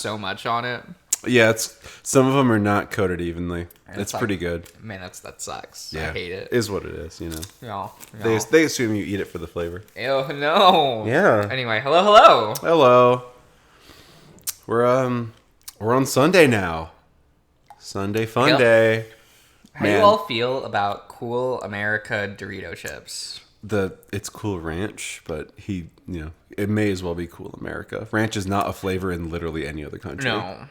so much on it. Yeah, some of them are not coated evenly. It's like, pretty good. Man, that sucks. Yeah, I hate it. Is what it is, No. They assume you eat it for the flavor. Ew, no. Yeah. Anyway, hello. Hello. We're on Sunday now. Sunday fun day. How do you all feel about Cool America Dorito chips? It's Cool Ranch, but it may as well be Cool America. Ranch is not a flavor in literally any other country. No.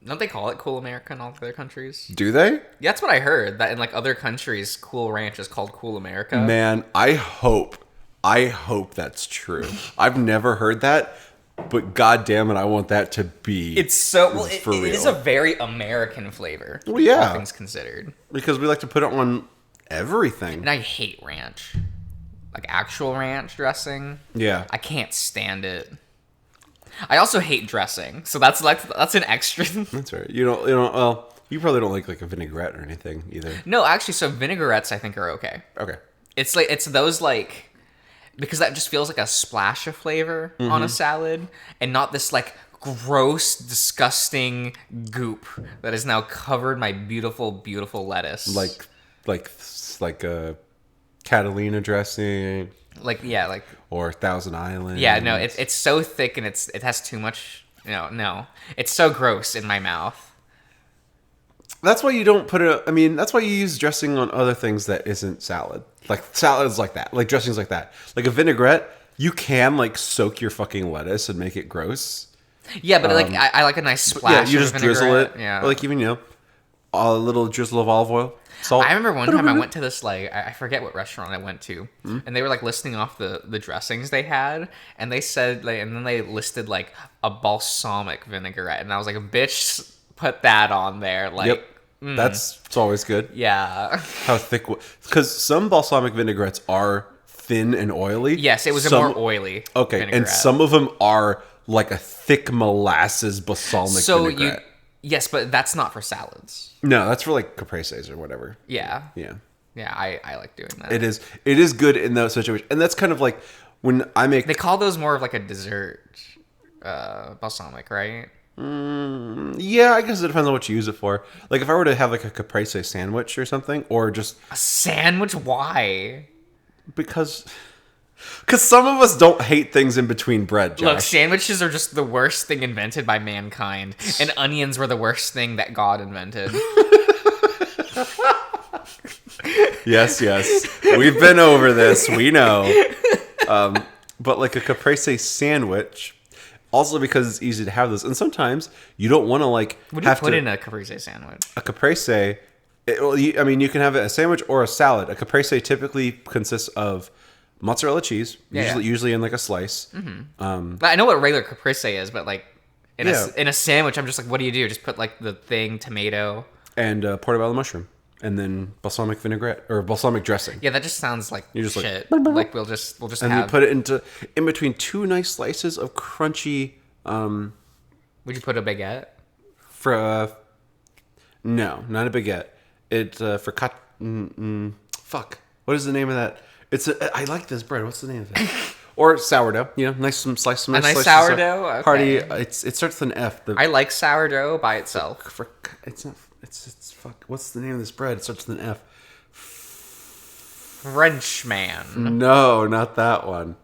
Don't they call it Cool America in all other countries? Do they? Yeah, that's what I heard. That in like other countries, Cool Ranch is called Cool America. Man, I hope that's true. I've never heard that, but god damn it, I want that to be. It's so well. For real. It is a very American flavor. Well, yeah, all things considered. Because we like to put it on everything. And I hate ranch, like actual ranch dressing. Yeah, I can't stand it. I also hate dressing, so that's an extra. That's right. You don't. Well, you probably don't like a vinaigrette or anything either. No, actually, so vinaigrettes I think are okay. Okay. It's those because that just feels like a splash of flavor on a salad, and not this like gross, disgusting goop that has now covered my beautiful, beautiful lettuce. Like a Catalina dressing. Or Thousand Island. Yeah, no, it's so thick and it has too much. No, it's so gross in my mouth. That's why you don't put it. I mean, that's why you use dressing on other things that isn't salad. Like salads like that, like dressings like that. Like a vinaigrette, you can soak your fucking lettuce and make it gross. Yeah, but I like a nice splash. Yeah, you just drizzle it. Yeah, or even a little drizzle of olive oil. Salt. I remember one time I went to this I forget what restaurant I went to, and they were listing off the dressings they had, and they said and then they listed a balsamic vinaigrette, and I was like, bitch, put that on there. Yep, it's always good. Yeah, how thick? Because some balsamic vinaigrettes are thin and oily. Yes, it was a more oily. Okay, vinaigrette. And some of them are like a thick molasses balsamic vinaigrette. Yes, but that's not for salads. No, that's for capreses or whatever. Yeah. Yeah. Yeah, I like doing that. It is good in those situations. And that's kind of like when I make... They call those more of a dessert balsamic, right? Yeah, I guess it depends on what you use it for. Like if I were to have a caprese sandwich or something, or just... A sandwich? Why? Because some of us don't hate things in between bread, Josh. Look, sandwiches are just the worst thing invented by mankind, and onions were the worst thing that God invented. Yes. We've been over this. We know. But a caprese sandwich, also because it's easy to have this, and sometimes you don't want to What do you put in a caprese sandwich? A caprese, you can have it a sandwich or a salad. A caprese typically consists of mozzarella cheese, usually in a slice. Mm-hmm. I know what regular caprese is, but in a sandwich, I'm just what do you do? Just put the thing, tomato, and portobello mushroom, and then balsamic vinaigrette or balsamic dressing. Yeah, that just sounds like you're just shit. We'll just and have... you put it in between two nice slices of crunchy. Would you put a baguette? No, not a baguette. It's for fuck. What is the name of that? I like this bread. What's the name of it? Or sourdough. Nice slice. A nice sourdough. Okay. Hearty. It starts with an F. I like sourdough by itself. It's not. It's fuck. What's the name of this bread? It starts with an F. Frenchman. No, not that one.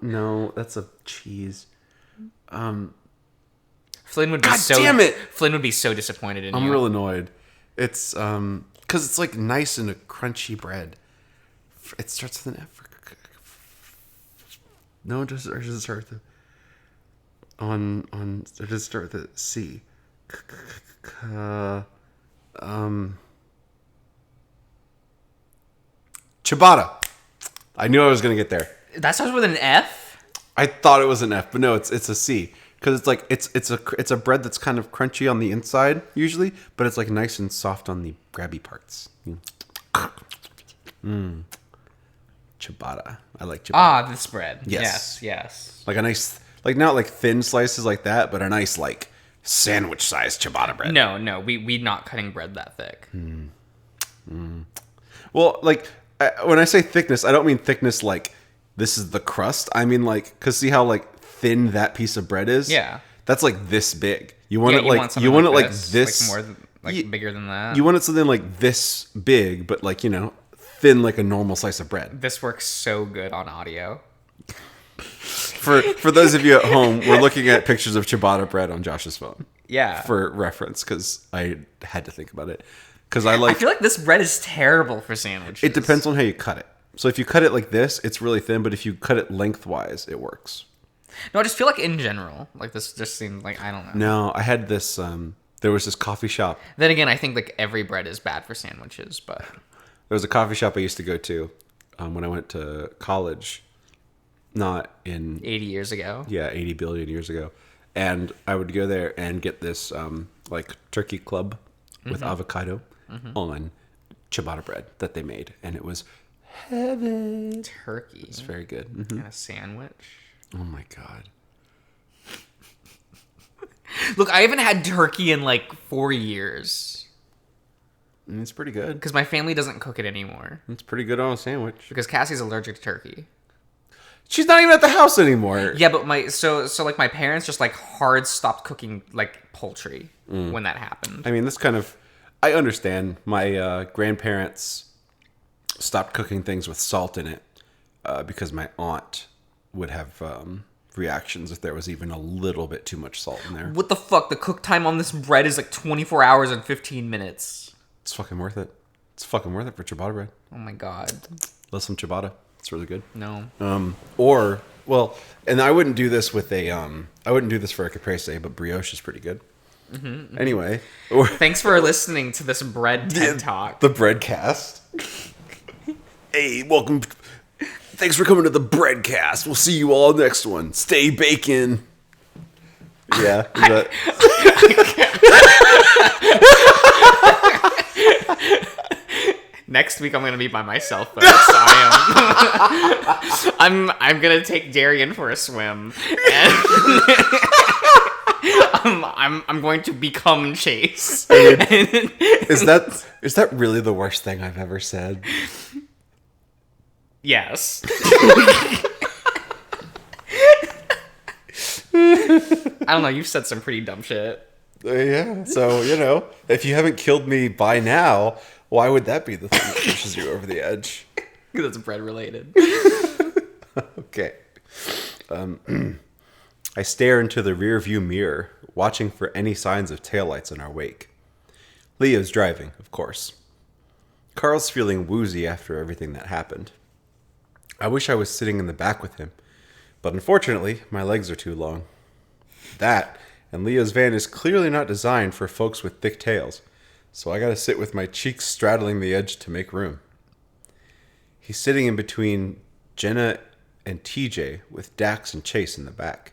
No, that's a cheese. Flynn would be damn it! Flynn would be so disappointed in you. I'm real annoyed. It's because it's nice and a crunchy bread. It starts with an F. No, does it start with does it start with a C? Ciabatta. I knew I was gonna get there. That starts with an F? I thought it was an F, but no, it's a C. Because it's a bread that's kind of crunchy on the inside usually, but it's nice and soft on the grabby parts. Ciabatta. I like ciabatta. Ah, this bread. Yes. Yes. A nice, not thin slices like that, but a nice sandwich-sized ciabatta bread. No, we not cutting bread that thick. Well, when I say thickness, I don't mean thickness this is the crust. I mean because see how thin that piece of bread is, Yeah. that's like this big. You want Yeah, it like something you want it like this, like more than, like bigger than that. You want it something like this big, but like, you know, thin like a normal slice of bread. This works so good on audio. For those of you at home, we're looking at pictures of ciabatta bread on Josh's phone. Yeah. For reference, because I had to think about it. Because I feel like this bread is terrible for sandwiches. It depends on how you cut it. So if you cut it like this, it's really thin, but if you cut it lengthwise, it works. No, I just feel like in general, like this just seemed like, I don't know. No, I had this, there was this coffee shop. Then again, I think like every bread is bad for sandwiches, but... There was a coffee shop I used to go to when I went to college. Not in... 80 years ago. Yeah, 80 billion years ago. And I would go there and get this like turkey club with avocado on ciabatta bread that they made. And it was heaven. Turkey. It's very good. And a sandwich. Oh my God. Look, I haven't had turkey in like 4 years. And it's pretty good. Because my family doesn't cook it anymore. It's pretty good on a sandwich. Because Cassie's allergic to turkey. She's not even at the house anymore. Yeah, but so like my parents just like hard stopped cooking like poultry when that happened. I mean, this kind of... I understand. My grandparents stopped cooking things with salt in it because my aunt would have reactions if there was even a little bit too much salt in there. What the fuck? The cook time on this bread is like 24 hours and 15 minutes. It's fucking worth it. It's fucking worth it for ciabatta bread. Oh my God. Love some ciabatta. It's really good. No. Or, well, and I wouldn't do this with a, I wouldn't do this for a caprese, but brioche is pretty good. Anyway. Thanks for listening to this bread TED Talk. The breadcast. Hey, welcome. Thanks for coming to the breadcast. We'll see you all next one. Stay bacon. Yeah. Is that... Next week I'm gonna be by myself, folks. I'm gonna take Darian for a swim, and I'm going to become Chase. Is that really the worst thing I've ever said? Yes. I don't know. You've said some pretty dumb shit. Yeah. So, you know, if you haven't killed me by now, why would that be the thing that pushes you over the edge? That's bread related. Okay. I stare into the rearview mirror, watching for any signs of taillights in our wake. Leo's driving, of course. Carl's feeling woozy after everything that happened. I wish I was sitting in the back with him, but unfortunately, my legs are too long. That, and Leo's van is clearly not designed for folks with thick tails, so I gotta sit with my cheeks straddling the edge to make room. He's sitting in between Jenna and TJ with Dax and Chase in the back.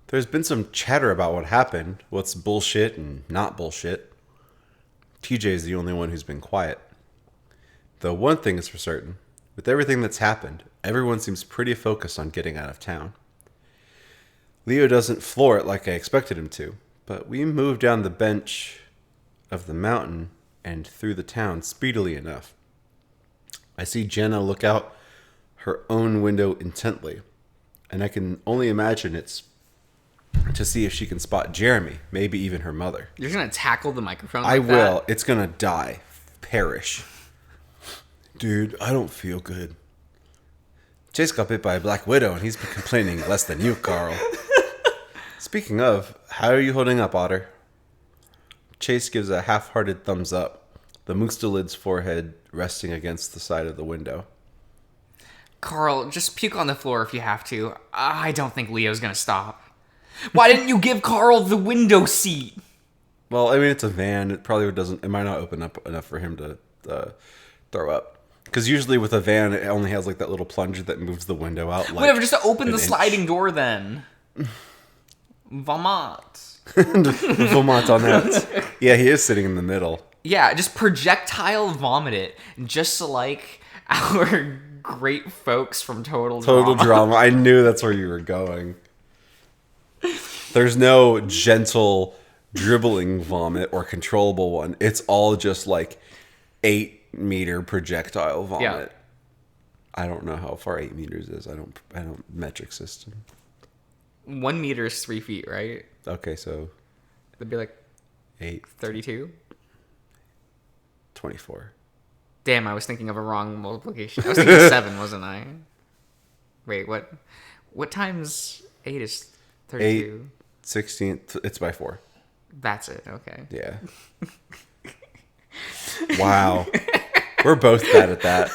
There's been some chatter about what happened, what's bullshit and not bullshit. TJ is the only one who's been quiet. Though one thing is for certain, with everything that's happened, everyone seems pretty focused on getting out of town. Leo doesn't floor it like I expected him to, but we move down the bench of the mountain and through the town speedily enough. I see Jenna look out her own window intently, and I can only imagine it's to see if she can spot Jeremy, maybe even her mother. You're gonna tackle the microphone like I that? will. It's gonna die. Perish. Dude, I don't feel good. Chase got bit by a black widow, and he's been complaining less than you, Carl. Speaking of, how are you holding up, Otter? Chase gives a half-hearted thumbs up, the mustelid's forehead resting against the side of the window. Carl, just puke on the floor if you have to. I don't think Leo's gonna stop. Why didn't you give Carl the window seat? Well, I mean, it's a van. It probably doesn't... It might not open up enough for him to throw up. Because usually with a van, it only has like that little plunger that moves the window out. Like whatever, just open the sliding door then. Vomit. Vomit on that. Yeah, he is sitting in the middle. Yeah, just projectile vomit it. Just like our great folks from Total Drama. I knew that's where you were going. There's no gentle dribbling vomit or controllable one. It's all just like 8-meter projectile vomit. Yeah. I don't know how far 8 meters is. I don't metric system. 1 meter is 3 feet, right? Okay, so That'd be like 8, 32. 24. Damn, I was thinking of a wrong multiplication. I was thinking 7, wasn't I? Wait, what? What times 8 is 32? 8, 16, it's by 4. That's it. Okay. Yeah. Wow. We're both bad at that.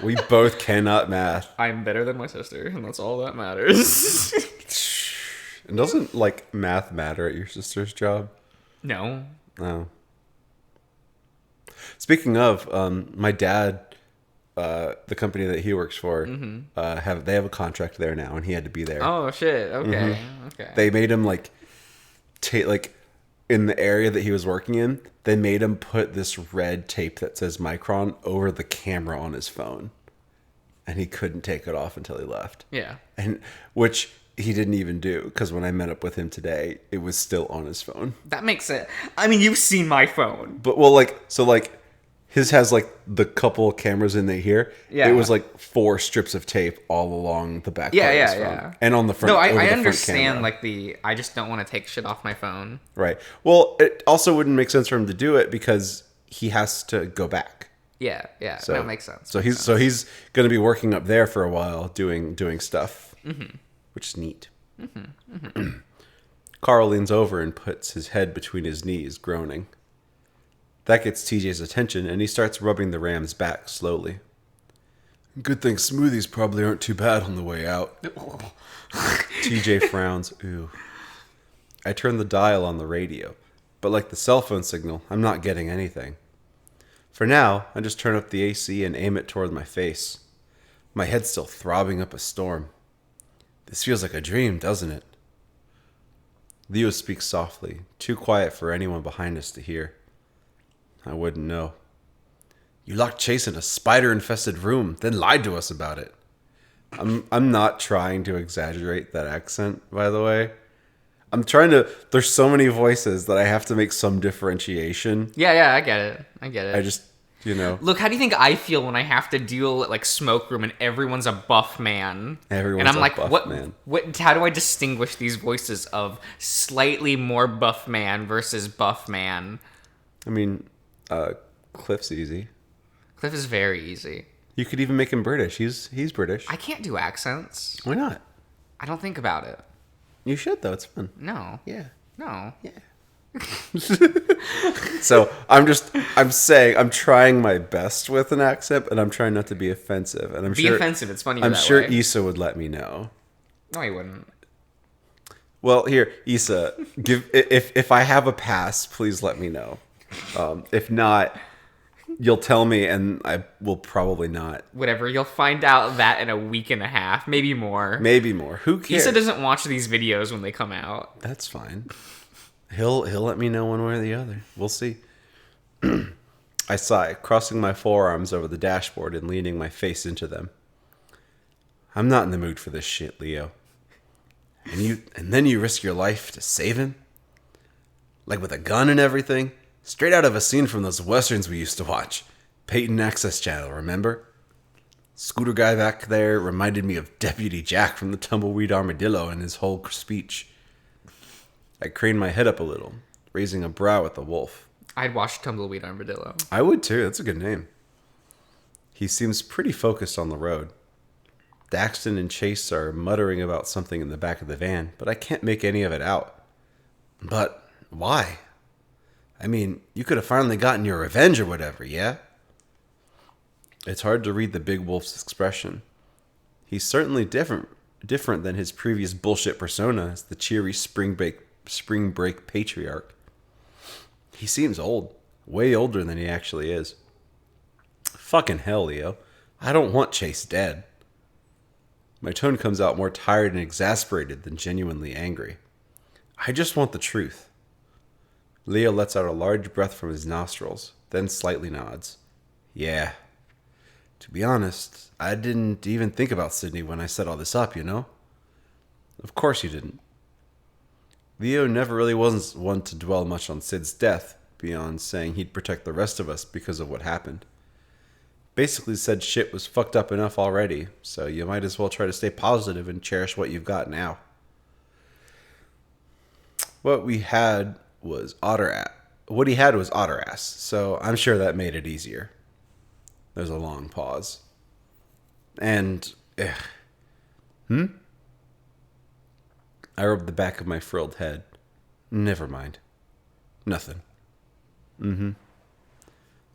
We both cannot math. I'm better than my sister, and that's all that matters. And doesn't, like, math matter at your sister's job? No. No. Speaking of, my dad, the company that he works for, they have a contract there now, and he had to be there. Oh shit. Okay. Okay. They made him like in the area that he was working in, they made him put this red tape that says Micron over the camera on his phone, and he couldn't take it off until he left. Yeah. And which he didn't even do, because when I met up with him today, it was still on his phone. That makes it. I mean, you've seen my phone. But well, like so, like his has like the couple cameras in there here. Yeah. It was like 4 strips of tape all along the back. Yeah, part of his yeah, phone. yeah. And on the front. No, over the I front understand. camera. Like I just don't want to take shit off my phone. Right. Well, it also wouldn't make sense for him to do it because he has to go back. Yeah, yeah. So that makes sense. So he's going to be working up there for a while doing stuff, which is neat. Carl leans over and puts his head between his knees, groaning. That gets TJ's attention, and he starts rubbing the ram's back slowly. Good thing smoothies probably aren't too bad on the way out. TJ frowns. Ooh. I turn the dial on the radio, but like the cell phone signal, I'm not getting anything. For now, I just turn up the AC and aim it toward my face. My head's still throbbing up a storm. This feels like a dream, doesn't it? Leo speaks softly, too quiet for anyone behind us to hear. I wouldn't know. You locked Chase in a spider-infested room, then lied to us about it. I'm not trying to exaggerate that accent, by the way. I'm trying to... There's so many voices that I have to make some differentiation. Yeah, I get it. I get it. I just, Look, how do you think I feel when I have to deal at like smoke room and everyone's a buff man? Everyone's and I'm a like, buff man. What? How do I distinguish these voices of slightly more buff man versus buff man? I mean, Cliff's easy. Cliff is very easy. You could even make him British. He's British. I can't do accents. Why not? I don't think about it. You should, though. It's fun. No. Yeah. No. Yeah. So I'm saying I'm trying my best with an accent, and I'm trying not to be offensive. And Be offensive. It's funny. I'm that sure way. Issa would let me know. No, he wouldn't. Well, here, Issa, if I have a pass, please let me know. If not, you'll tell me, and I will probably not. Whatever. You'll find out that in a week and a half, maybe more. Maybe more. Who cares? Issa doesn't watch these videos when they come out. That's fine. He'll let me know one way or the other. We'll see. I sigh, crossing my forearms over the dashboard and leaning my face into them. I'm not in the mood for this shit, Leo. And then you risk your life to save him? Like with a gun and everything? Straight out of a scene from those westerns we used to watch. Peyton Access Channel, remember? Scooter guy back there reminded me of Deputy Jack from the Tumbleweed Armadillo in his whole speech. I craned my head up a little, raising a brow at the wolf. I'd watch Tumbleweed Armadillo. I would too. That's a good name. He seems pretty focused on the road. Daxton and Chase are muttering about something in the back of the van, but I can't make any of it out. But why? I mean, you could have finally gotten your revenge or whatever, yeah? It's hard to read the big wolf's expression. He's certainly different than his previous bullshit persona as the cheery spring break patriarch. He seems old. Way older than he actually is. Fucking hell, Leo. I don't want Chase dead. My tone comes out more tired and exasperated than genuinely angry. I just want the truth. Leo lets out a large breath from his nostrils, then slightly nods. Yeah. To be honest, I didn't even think about Sydney when I set all this up, you know? Of course you didn't. Leo never really was one to dwell much on Sid's death, beyond saying he'd protect the rest of us because of what happened. Basically said was fucked up enough already, so you might as well try to stay positive and cherish what you've got now. What we had was otter ass. What he had was otter ass, so I'm sure that made it easier. There's a long pause. And, I rubbed the back of my frilled head. Never mind. Nothing.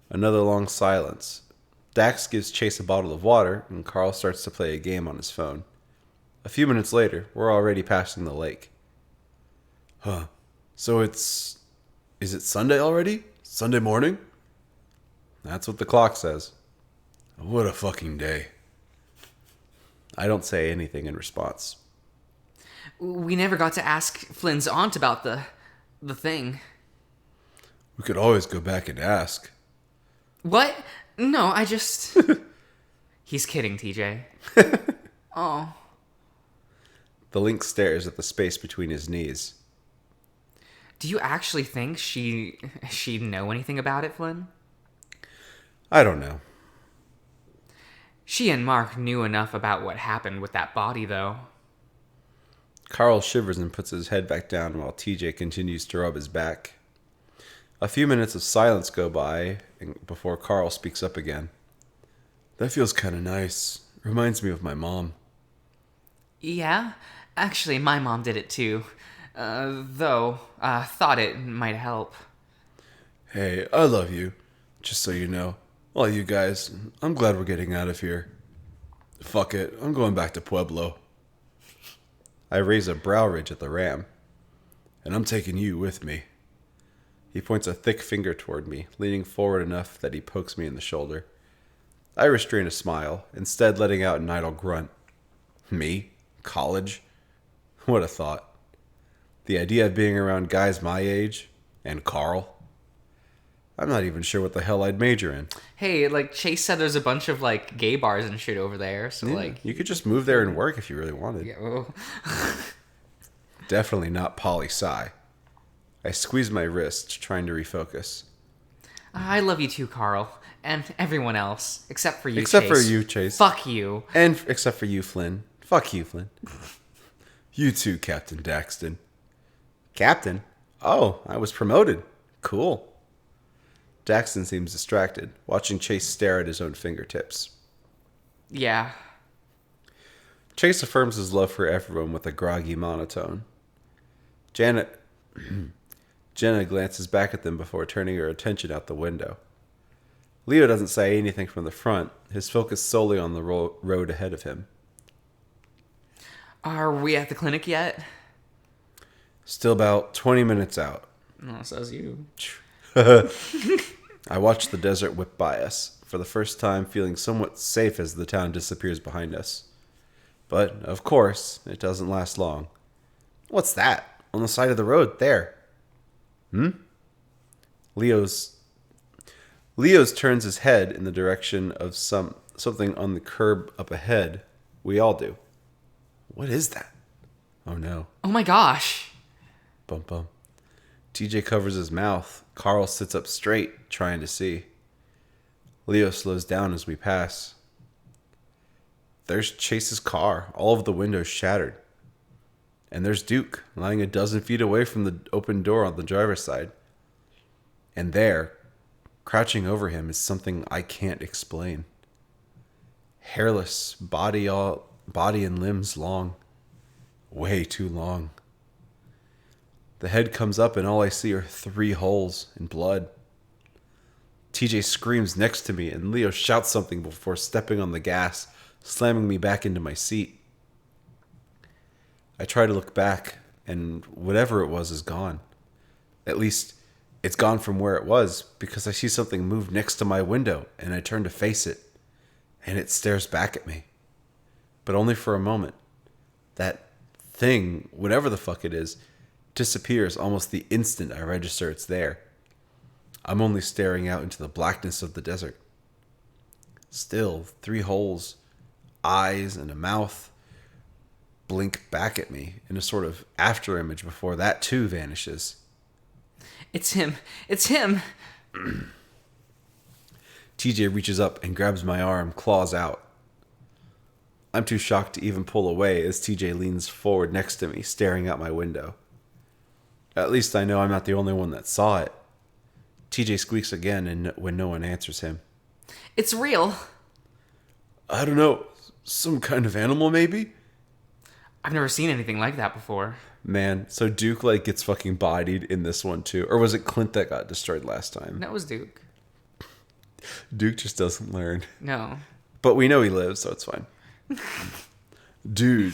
Another long silence. Dax gives Chase a bottle of water, and Carl starts to play a game on his phone. A few minutes later, we're already passing the lake. Huh. So is it Sunday already? Sunday morning? That's what the clock says. What a fucking day. I don't say anything in response. We never got to ask Flynn's aunt about the thing. We could always go back and ask. What? No, I just... He's kidding, TJ. Oh. The lynx stares at the space between his knees. Do you actually think she'd know anything about it, Flynn? I don't know. She and Mark knew enough about what happened with that body, though. Carl shivers and puts his head back down while TJ continues to rub his back. A few minutes of silence go by before Carl speaks up again. That feels kind of nice. Reminds me of my mom. Yeah? Actually, my mom did it too. Though, thought it might help. Hey, I love you. Just so you know. All you guys, I'm glad we're getting out of here. Fuck it, I'm going back to Pueblo. I raise a brow ridge at the ram. And I'm taking you with me. He points a thick finger toward me, leaning forward enough that he pokes me in the shoulder. I restrain a smile, instead letting out an idle grunt. Me? College? What a thought. The idea of being around guys my age, and Carl. I'm not even sure what the hell I'd major in. Hey, Chase said there's a bunch of, gay bars and shit over there, so, Yeah, you could just move there and work if you really wanted. Yeah, well... Definitely not poli-sci. I squeeze my wrist, trying to refocus. I love you too, Carl. And everyone else. Except for you, Except Chase. for you, Chase. Fuck you. And except for you, Flynn. Fuck you, Flynn. You too, Captain Daxton. Captain? Oh, I was promoted. Cool. Daxton seems distracted, watching Chase stare at his own fingertips. Yeah. Chase affirms his love for everyone with a groggy monotone. Jenna glances back at them before turning her attention out the window. Leo doesn't say anything from the front, his focus solely on the road ahead of him. Are we at the clinic yet? Still about 20 minutes out. No, says you. I watch the desert whip by us, for the first time feeling somewhat safe as the town disappears behind us. But, of course, it doesn't last long. What's that? On the side of the road, there. Leo's turns his head in the direction of something on the curb up ahead. We all do. What is that? Oh no. Oh my gosh. Bum bum. TJ covers his mouth. Carl sits up straight, trying to see. Leo slows down as we pass. There's Chase's car, all of the windows shattered. And there's Duke, lying a dozen feet away from the open door on the driver's side. And there, crouching over him, is something I can't explain. Hairless, body and limbs long. Way too long. The head comes up and all I see are 3 holes in blood. TJ screams next to me and Leo shouts something before stepping on the gas, slamming me back into my seat. I try to look back and whatever it was is gone. At least, it's gone from where it was because I see something move next to my window and I turn to face it and it stares back at me. But only for a moment. That thing, whatever the fuck it is, disappears almost the instant I register it's there. I'm only staring out into the blackness of the desert. Still, 3 holes, eyes, and a mouth blink back at me in a sort of afterimage before that too vanishes. It's him. It's him. TJ reaches up and grabs my arm, claws out. I'm too shocked to even pull away as TJ leans forward next to me, staring out my window. At least I know I'm not the only one that saw it. TJ squeaks again and when no one answers him. It's real. I don't know. Some kind of animal, maybe? I've never seen anything like that before. Man, so Duke, like, gets fucking bodied in this one, too. Or was it Clint that got destroyed last time? That was Duke. Duke just doesn't learn. No. But we know he lives, so it's fine. Dude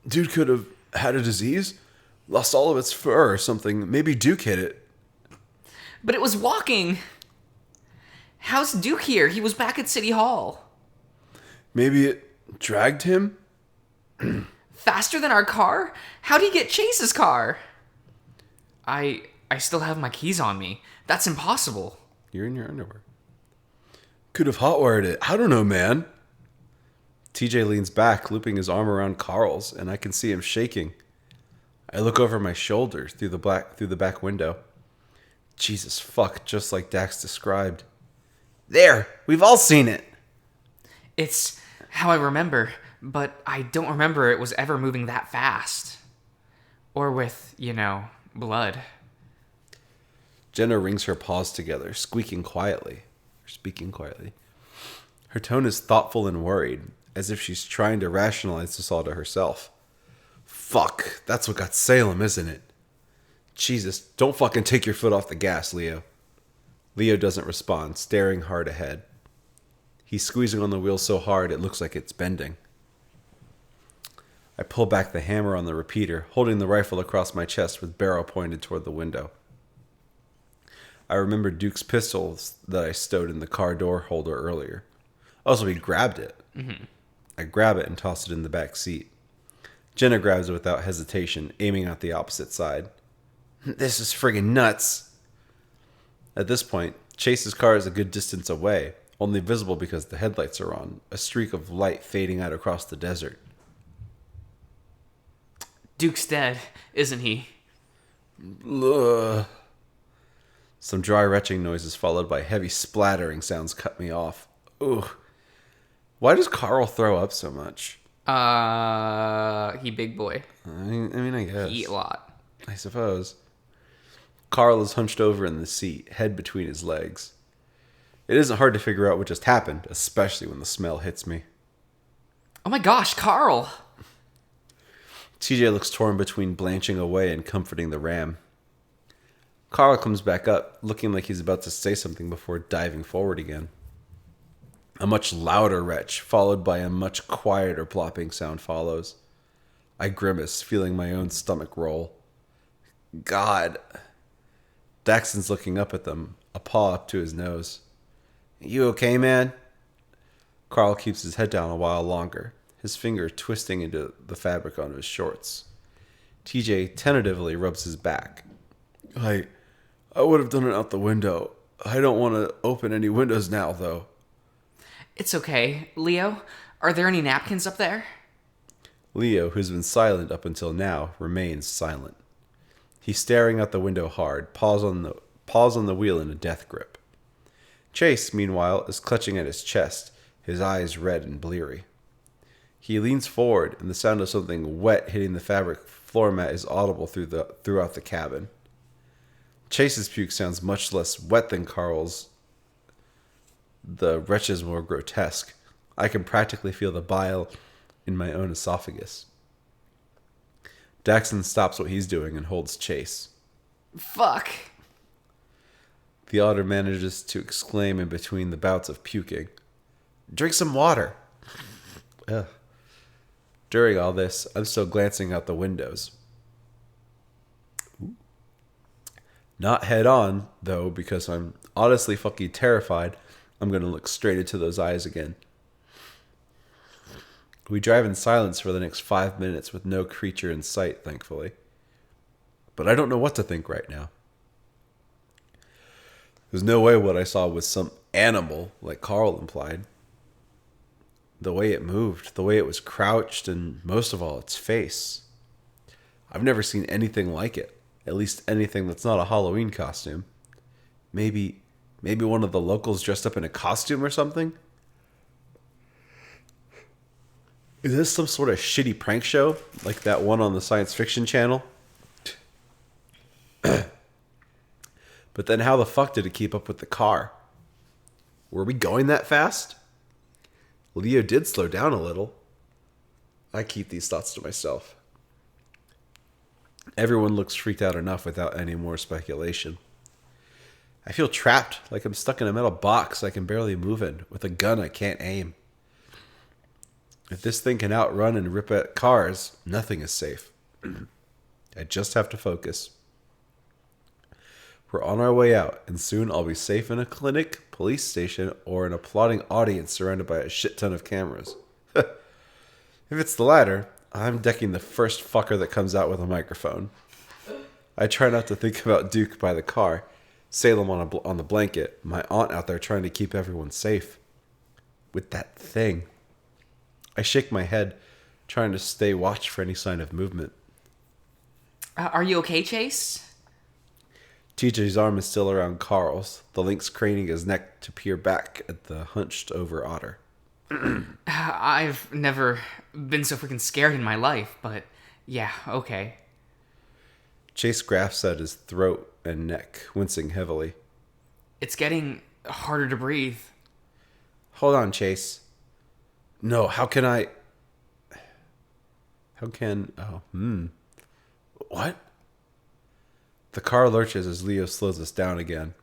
could have had a disease? Lost all of its fur or something. Maybe Duke hit it. But it was walking. How's Duke here? He was back at City Hall. Maybe it dragged him? Faster than our car? How'd he get Chase's car? I still have my keys on me. That's impossible. You're in your underwear. Could have hotwired it. I don't know, man. TJ leans back, looping his arm around Carl's, and I can see him shaking. I look over my shoulder through the back window. Jesus fuck, just like Dax described. There! We've all seen it! It's how I remember, but I don't remember it was ever moving that fast. Or with, blood. Jenna wrings her paws together, speaking quietly. Her tone is thoughtful and worried, as if she's trying to rationalize this all to herself. Fuck, that's what got Salem, isn't it? Jesus, don't fucking take your foot off the gas, Leo. Leo doesn't respond, staring hard ahead. He's squeezing on the wheel so hard it looks like it's bending. I pull back the hammer on the repeater, holding the rifle across my chest with barrel pointed toward the window. I remember Duke's pistols that I stowed in the car door holder earlier. Also, he grabbed it. Mm-hmm. I grab it and toss it in the back seat. Jenna grabs it without hesitation, aiming at the opposite side. This is friggin' nuts. At this point, Chase's car is a good distance away, only visible because the headlights are on, a streak of light fading out across the desert. Duke's dead, isn't he? Ugh. Some dry retching noises followed by heavy splattering sounds cut me off. Ugh. Why does Carl throw up so much? He big boy. I guess. He eat a lot. I suppose. Carl is hunched over in the seat, head between his legs. It isn't hard to figure out what just happened, especially when the smell hits me. Oh my gosh, Carl! TJ looks torn between blanching away and comforting the ram. Carl comes back up, looking like he's about to say something before diving forward again. A much louder retch, followed by a much quieter plopping sound follows. I grimace, feeling my own stomach roll. God. Daxton's looking up at them, a paw up to his nose. You okay, man? Carl keeps his head down a while longer, his finger twisting into the fabric on his shorts. TJ tentatively rubs his back. I would have done it out the window. I don't want to open any windows now, though. It's okay. Leo, are there any napkins up there? Leo, who's been silent up until now, remains silent. He's staring out the window hard, paws on the wheel in a death grip. Chase, meanwhile, is clutching at his chest, his eyes red and bleary. He leans forward, and the sound of something wet hitting the fabric floor mat is audible throughout the cabin. Chase's puke sounds much less wet than Carl's. The retch is more grotesque. I can practically feel the bile in my own esophagus. Daxton stops what he's doing and holds Chase. Fuck. The otter manages to exclaim in between the bouts of puking. Drink some water. Ugh. During all this, I'm still glancing out the windows. Ooh. Not head on, though, because I'm honestly fucking terrified I'm going to look straight into those eyes again. We drive in silence for the next 5 minutes with no creature in sight, thankfully. But I don't know what to think right now. There's no way what I saw was some animal, like Carl implied. The way it moved, the way it was crouched, and most of all, its face. I've never seen anything like it. At least anything that's not a Halloween costume. Maybe one of the locals dressed up in a costume or something? Is this some sort of shitty prank show? Like that one on the science fiction channel? But then how the fuck did it keep up with the car? Were we going that fast? Leo did slow down a little. I keep these thoughts to myself. Everyone looks freaked out enough without any more speculation. I feel trapped, like I'm stuck in a metal box I can barely move in, with a gun I can't aim. If this thing can outrun and rip at cars, nothing is safe. I just have to focus. We're on our way out, and soon I'll be safe in a clinic, police station, or an applauding audience surrounded by a shit ton of cameras. If it's the latter, I'm decking the first fucker that comes out with a microphone. I try not to think about Duke by the car, Salem on the blanket, my aunt out there trying to keep everyone safe. With that thing. I shake my head, trying to stay watch for any sign of movement. Are you okay, Chase? TJ's arm is still around Carl's, the lynx craning his neck to peer back at the hunched-over otter. I've never been so freaking scared in my life, but yeah, okay. Chase grasps at his throat and neck, wincing heavily. It's getting harder to breathe. Hold on, Chase. No, how can... What? The car lurches as Leo slows us down again.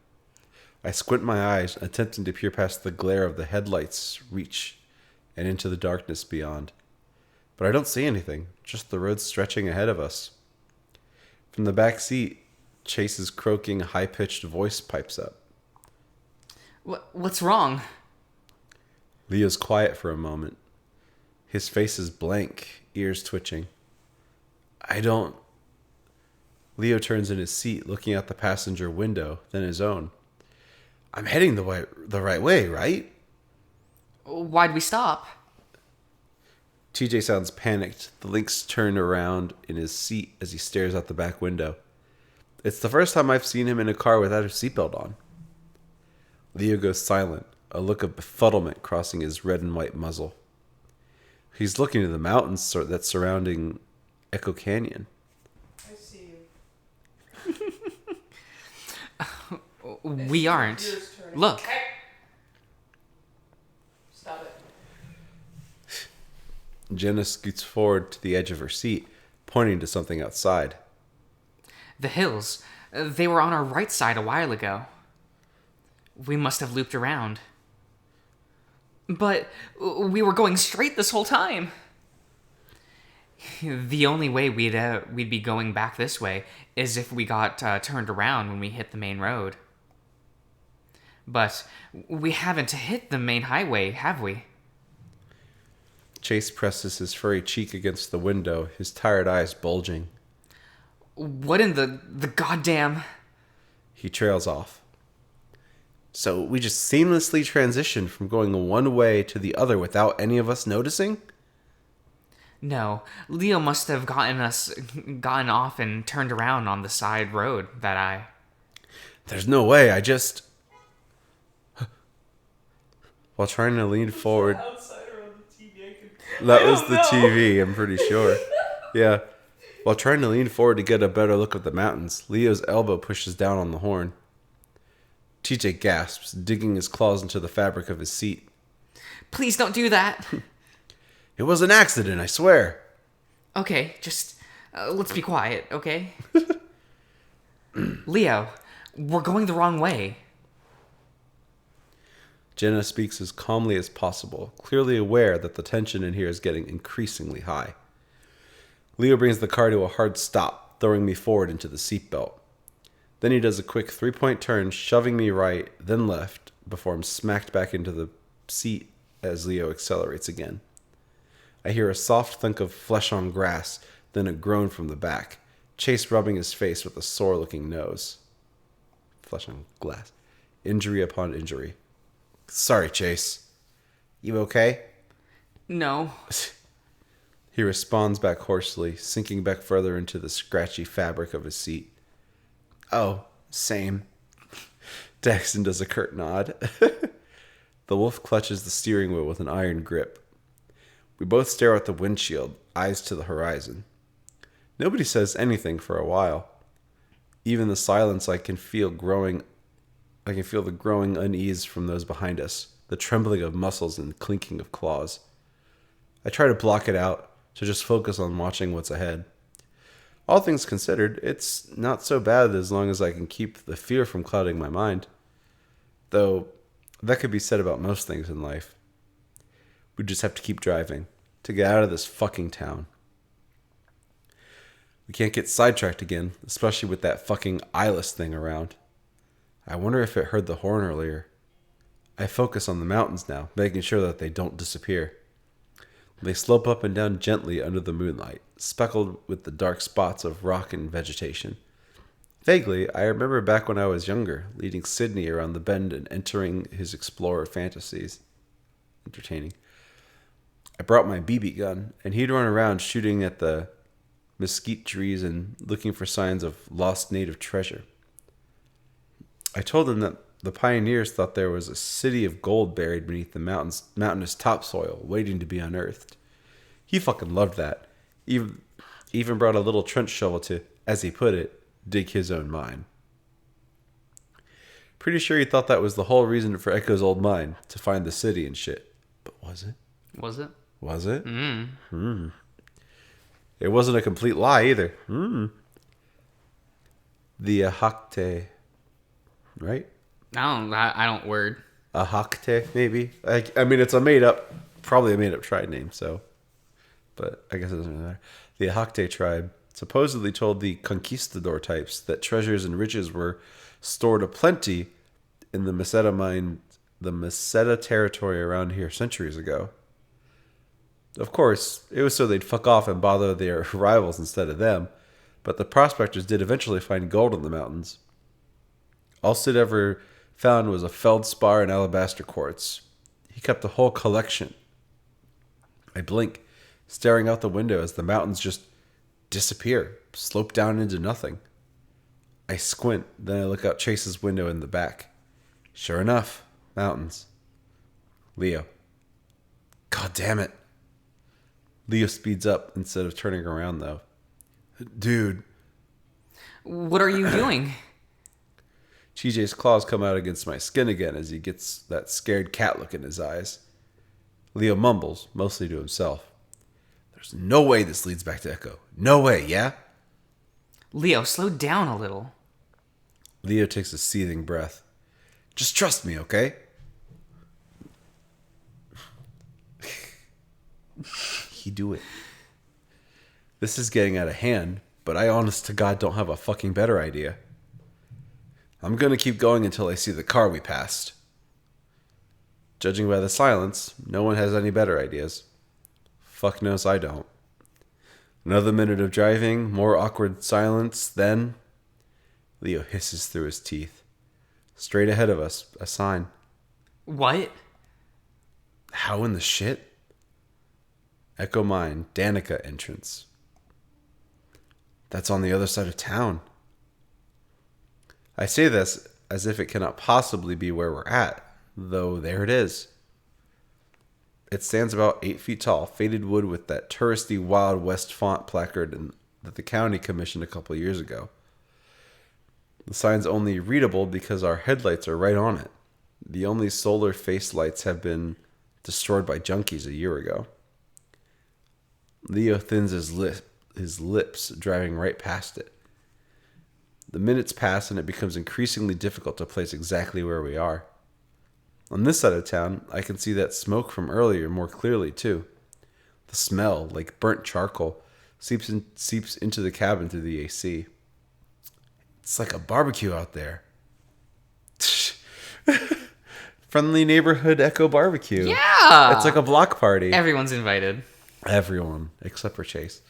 I squint my eyes, attempting to peer past the glare of the headlights' reach and into the darkness beyond. But I don't see anything, just the road stretching ahead of us. From the back seat, Chase's croaking, high-pitched voice pipes up. What's wrong? Leo's quiet for a moment. His face is blank, ears twitching. Leo turns in his seat, looking out the passenger window, then his own. I'm heading the right way, right? Why'd we stop? TJ sounds panicked. The lynx turned around in his seat as he stares out the back window. It's the first time I've seen him in a car without a seatbelt on. Leo goes silent, a look of befuddlement crossing his red and white muzzle. He's looking to the mountains that's surrounding Echo Canyon. I see you. We aren't. Look. Hey. Stop it. Jenna scoots forward to the edge of her seat, pointing to something outside. The hills. They were on our right side a while ago. We must have looped around. But we were going straight this whole time. The only way we'd be going back this way is if we got turned around when we hit the main road. But we haven't hit the main highway, have we? Chase presses his furry cheek against the window, his tired eyes bulging. What in the goddamn... He trails off. So we just seamlessly transitioned from going one way to the other without any of us noticing? No, Leo must have gotten off and turned around on the side road that I... There's no way, I just... While trying to lean forward... Outsider on the TV. That was the TV, I'm pretty sure. Yeah. While trying to lean forward to get a better look at the mountains, Leo's elbow pushes down on the horn. TJ gasps, digging his claws into the fabric of his seat. Please don't do that. It was an accident, I swear. Okay, just let's be quiet, okay? Leo, we're going the wrong way. Jenna speaks as calmly as possible, clearly aware that the tension in here is getting increasingly high. Leo brings the car to a hard stop, throwing me forward into the seatbelt. Then he does a quick three-point turn, shoving me right, then left, before I'm smacked back into the seat as Leo accelerates again. I hear a soft thunk of flesh on grass, then a groan from the back, Chase rubbing his face with a sore-looking nose. Flesh on glass. Injury upon injury. Sorry, Chase. You okay? No. He responds back hoarsely, sinking back further into the scratchy fabric of his seat. Oh, same. Daxton does a curt nod. The wolf clutches the steering wheel with an iron grip. We both stare at the windshield, eyes to the horizon. Nobody says anything for a while. Even the silence, I can feel the growing unease from those behind us, the trembling of muscles and clinking of claws. I try to block it out, to just focus on watching what's ahead. All things considered, it's not so bad as long as I can keep the fear from clouding my mind. Though, that could be said about most things in life. We just have to keep driving, to get out of this fucking town. We can't get sidetracked again, especially with that fucking eyeless thing around. I wonder if it heard the horn earlier. I focus on the mountains now, making sure that they don't disappear. They slope up and down gently under the moonlight, speckled with the dark spots of rock and vegetation. Vaguely, I remember back when I was younger, leading Sydney around the bend and entering his explorer fantasies. Entertaining. I brought my BB gun, and he'd run around shooting at the mesquite trees and looking for signs of lost native treasure. I told him that the pioneers thought there was a city of gold buried beneath the mountainous topsoil, waiting to be unearthed. He fucking loved that. Even brought a little trench shovel to, as he put it, dig his own mine. Pretty sure he thought that was the whole reason for Echo's old mine, to find the city and shit. But was it? Was it? Was it? It wasn't a complete lie either. The Ahakte, right? I don't word. Ahakte, maybe. I mean, it's probably a made up tribe name. So, but I guess it doesn't really matter. The Ahakte tribe supposedly told the conquistador types that treasures and riches were stored aplenty in the Meseta territory around here centuries ago. Of course, it was so they'd fuck off and bother their rivals instead of them, but the prospectors did eventually find gold in the mountains. All Sid ever found was a feldspar and alabaster quartz. He kept a whole collection. I blink, staring out the window as the mountains just disappear, slope down into nothing. I squint, then I look out Chase's window in the back. Sure enough, mountains. Leo. God damn it. Leo speeds up instead of turning around, though. Dude. What are you doing? TJ's claws come out against my skin again as he gets that scared cat look in his eyes. Leo mumbles, mostly to himself. There's no way this leads back to Echo. No way, yeah? Leo, slow down a little. Leo takes a seething breath. Just trust me, okay? He do it. This is getting out of hand, but I honest to God don't have a fucking better idea. I'm gonna keep going until I see the car we passed. Judging by the silence, no one has any better ideas. Fuck knows I don't. Another minute of driving, more awkward silence, then... Leo hisses through his teeth. Straight ahead of us, a sign. What? How in the shit? Echo Mine, Danica entrance. That's on the other side of town. I say this as if it cannot possibly be where we're at, though there it is. It stands about 8 feet tall, faded wood with that touristy Wild West font placard that the county commissioned a couple years ago. The sign's only readable because our headlights are right on it. The only solar face lights have been destroyed by junkies a year ago. Leo thins his lips, driving right past it. The minutes pass and it becomes increasingly difficult to place exactly where we are. On this side of town, I can see that smoke from earlier more clearly too. The smell, like burnt charcoal, seeps into the cabin through the AC. It's like a barbecue out there. Friendly neighborhood Echo barbecue. Yeah! It's like a block party. Everyone's invited. Everyone, except for Chase.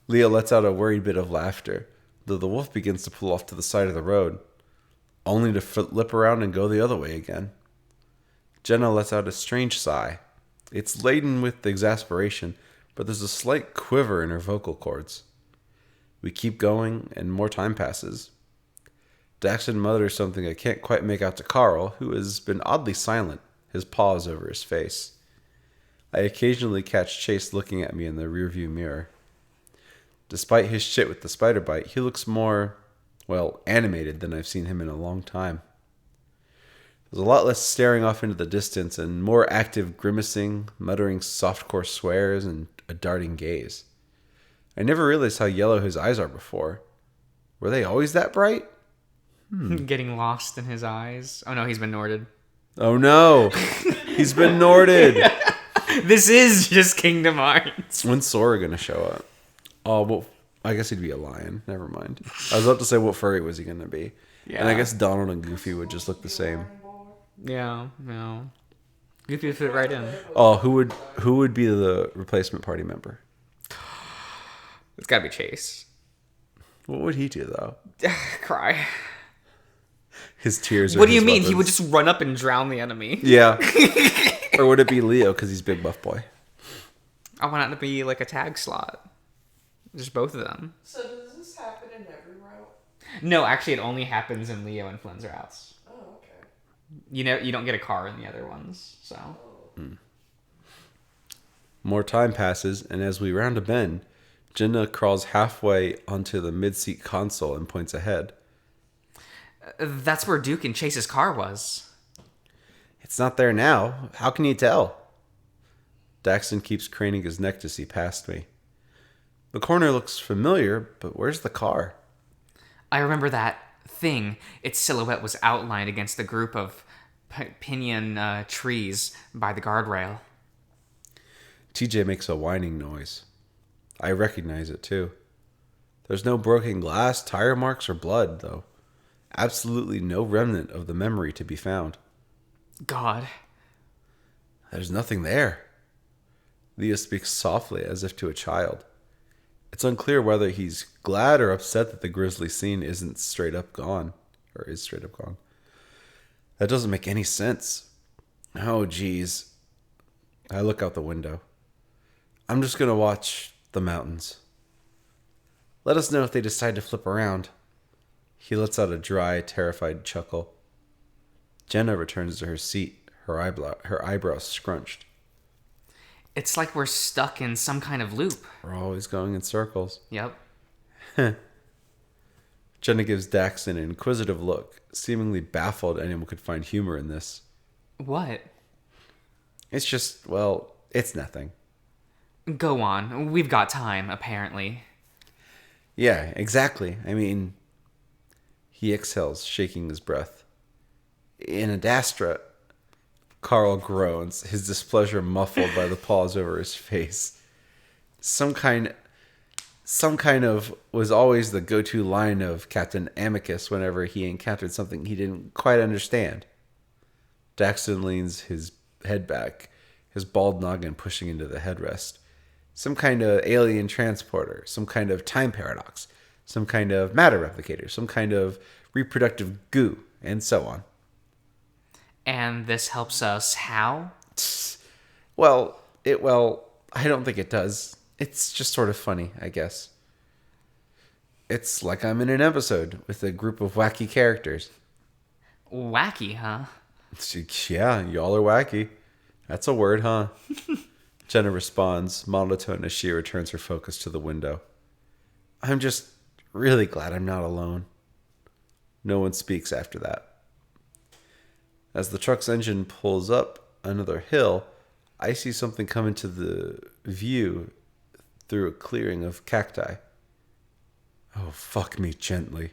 Leo lets out a worried bit of laughter, though the wolf begins to pull off to the side of the road, only to flip around and go the other way again. Jenna lets out a strange sigh. It's laden with exasperation, but there's a slight quiver in her vocal cords. We keep going, and more time passes. Daxton mutters something I can't quite make out to Carl, who has been oddly silent, his paws over his face. I occasionally catch Chase looking at me in the rearview mirror. Despite his shit with the spider bite, he looks more well, animated than I've seen him in a long time. There's a lot less staring off into the distance and more active grimacing, muttering softcore swears, and a darting gaze. I never realized how yellow his eyes are before. Were they always that bright? Getting lost in his eyes. Oh no, he's been Norded. Oh no! He's been Norded! This is just Kingdom Hearts. When's Sora gonna show up? Oh, well, I guess he'd be a lion. Never mind. I was about to say, what furry was he gonna be? Yeah. And I guess Donald and Goofy would just look the same. Yeah, no. Goofy would fit right in. Oh, who would be the replacement party member? It's gotta be Chase. What would he do though? Cry. His tears. What do you mean? He would just run up and drown the enemy. Yeah. Or would it be Leo because he's big buff boy? I want it to be like a tag slot. Just both of them. So does this happen in every route? No, actually, it only happens in Leo and Flynn's routes. Oh, okay. You don't get a car in the other ones, so. More time passes, and as we round a bend, Jenna crawls halfway onto the mid-seat console and points ahead. That's where Duke and Chase's car was. It's not there now. How can you tell? Daxton keeps craning his neck to see past me. The corner looks familiar, but where's the car? I remember that thing. Its silhouette was outlined against the group of pinyon trees by the guardrail. TJ makes a whining noise. I recognize it too. There's no broken glass, tire marks, or blood, though. Absolutely no remnant of the memory to be found. God. There's nothing there. Leah speaks softly as if to a child. It's unclear whether he's glad or upset that the grisly scene isn't straight up gone. Or is straight up gone. That doesn't make any sense. Oh, geez. I look out the window. I'm just going to watch the mountains. Let us know if they decide to flip around. He lets out a dry, terrified chuckle. Jenna returns to her seat, her eyebrows scrunched. It's like we're stuck in some kind of loop. We're always going in circles. Yep. Jenna gives Dax an inquisitive look, seemingly baffled anyone could find humor in this. What? It's just, well, it's nothing. Go on. We've got time, apparently. Yeah, exactly. I mean, he exhales, shaking his breath. In Adastra, Carl groans, his displeasure muffled by the pause over his face. Some kind of was always the go-to line of Captain Amicus whenever he encountered something he didn't quite understand. Daxton leans his head back, his bald noggin pushing into the headrest. Some kind of alien transporter, some kind of time paradox, some kind of matter replicator, some kind of reproductive goo, and so on. And this helps us how? Well, I don't think it does. It's just sort of funny, I guess. It's like I'm in an episode with a group of wacky characters. Wacky, huh? Yeah, y'all are wacky. That's a word, huh? Jenna responds, monotone as she returns her focus to the window. I'm just really glad I'm not alone. No one speaks after that. As the truck's engine pulls up another hill, I see something come into the view through a clearing of cacti. Oh, fuck me gently.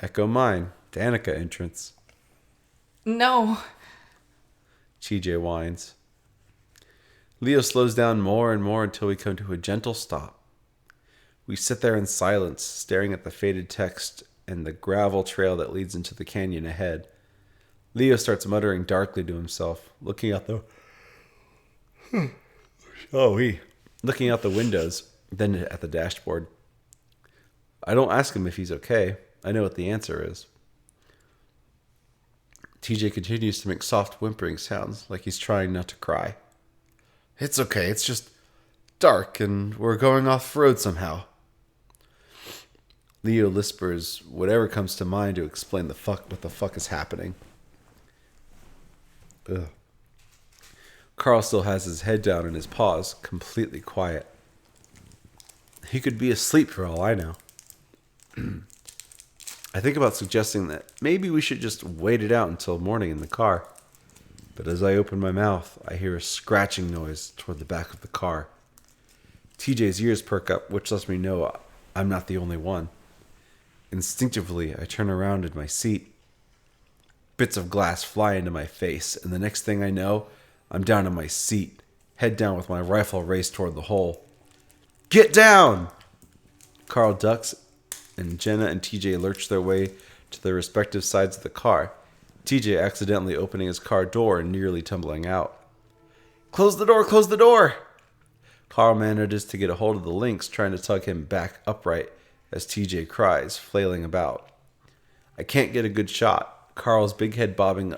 Echo mine, Danica entrance. No. TJ whines. Leo slows down more and more until we come to a gentle stop. We sit there in silence, staring at the faded text and the gravel trail that leads into the canyon ahead. Leo starts muttering darkly to himself, looking out the windows, then at the dashboard. I don't ask him if he's okay. I know what the answer is. TJ continues to make soft whimpering sounds, like he's trying not to cry. It's okay, it's just dark and we're going off-road somehow. Leo lispers whatever comes to mind to explain what the fuck is happening. Ugh. Carl still has his head down and his paws completely quiet. He could be asleep for all I know. I think about suggesting that maybe we should just wait it out until morning in the car. But as I open my mouth, I hear a scratching noise toward the back of the car. TJ's ears perk up, which lets me know I'm not the only one. Instinctively, I turn around in my seat. Bits of glass fly into my face, and the next thing I know, I'm down in my seat, head down with my rifle raised toward the hole. Get down! Carl ducks, and Jenna and TJ lurch their way to their respective sides of the car, TJ accidentally opening his car door and nearly tumbling out. Close the door! Close the door! Carl manages to get a hold of the links, trying to tug him back upright as TJ cries, flailing about. I can't get a good shot, Carl's big head bobbing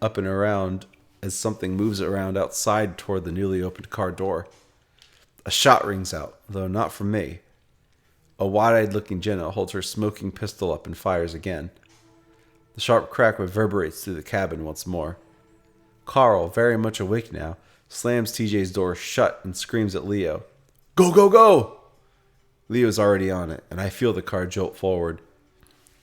up and around as something moves around outside toward the newly opened car door. A shot rings out, though not from me. A wide-eyed looking Jenna holds her smoking pistol up and fires again. The sharp crack reverberates through the cabin once more. Carl, very much awake now, slams TJ's door shut and screams at Leo. Go, go, go! Leo's already on it, and I feel the car jolt forward.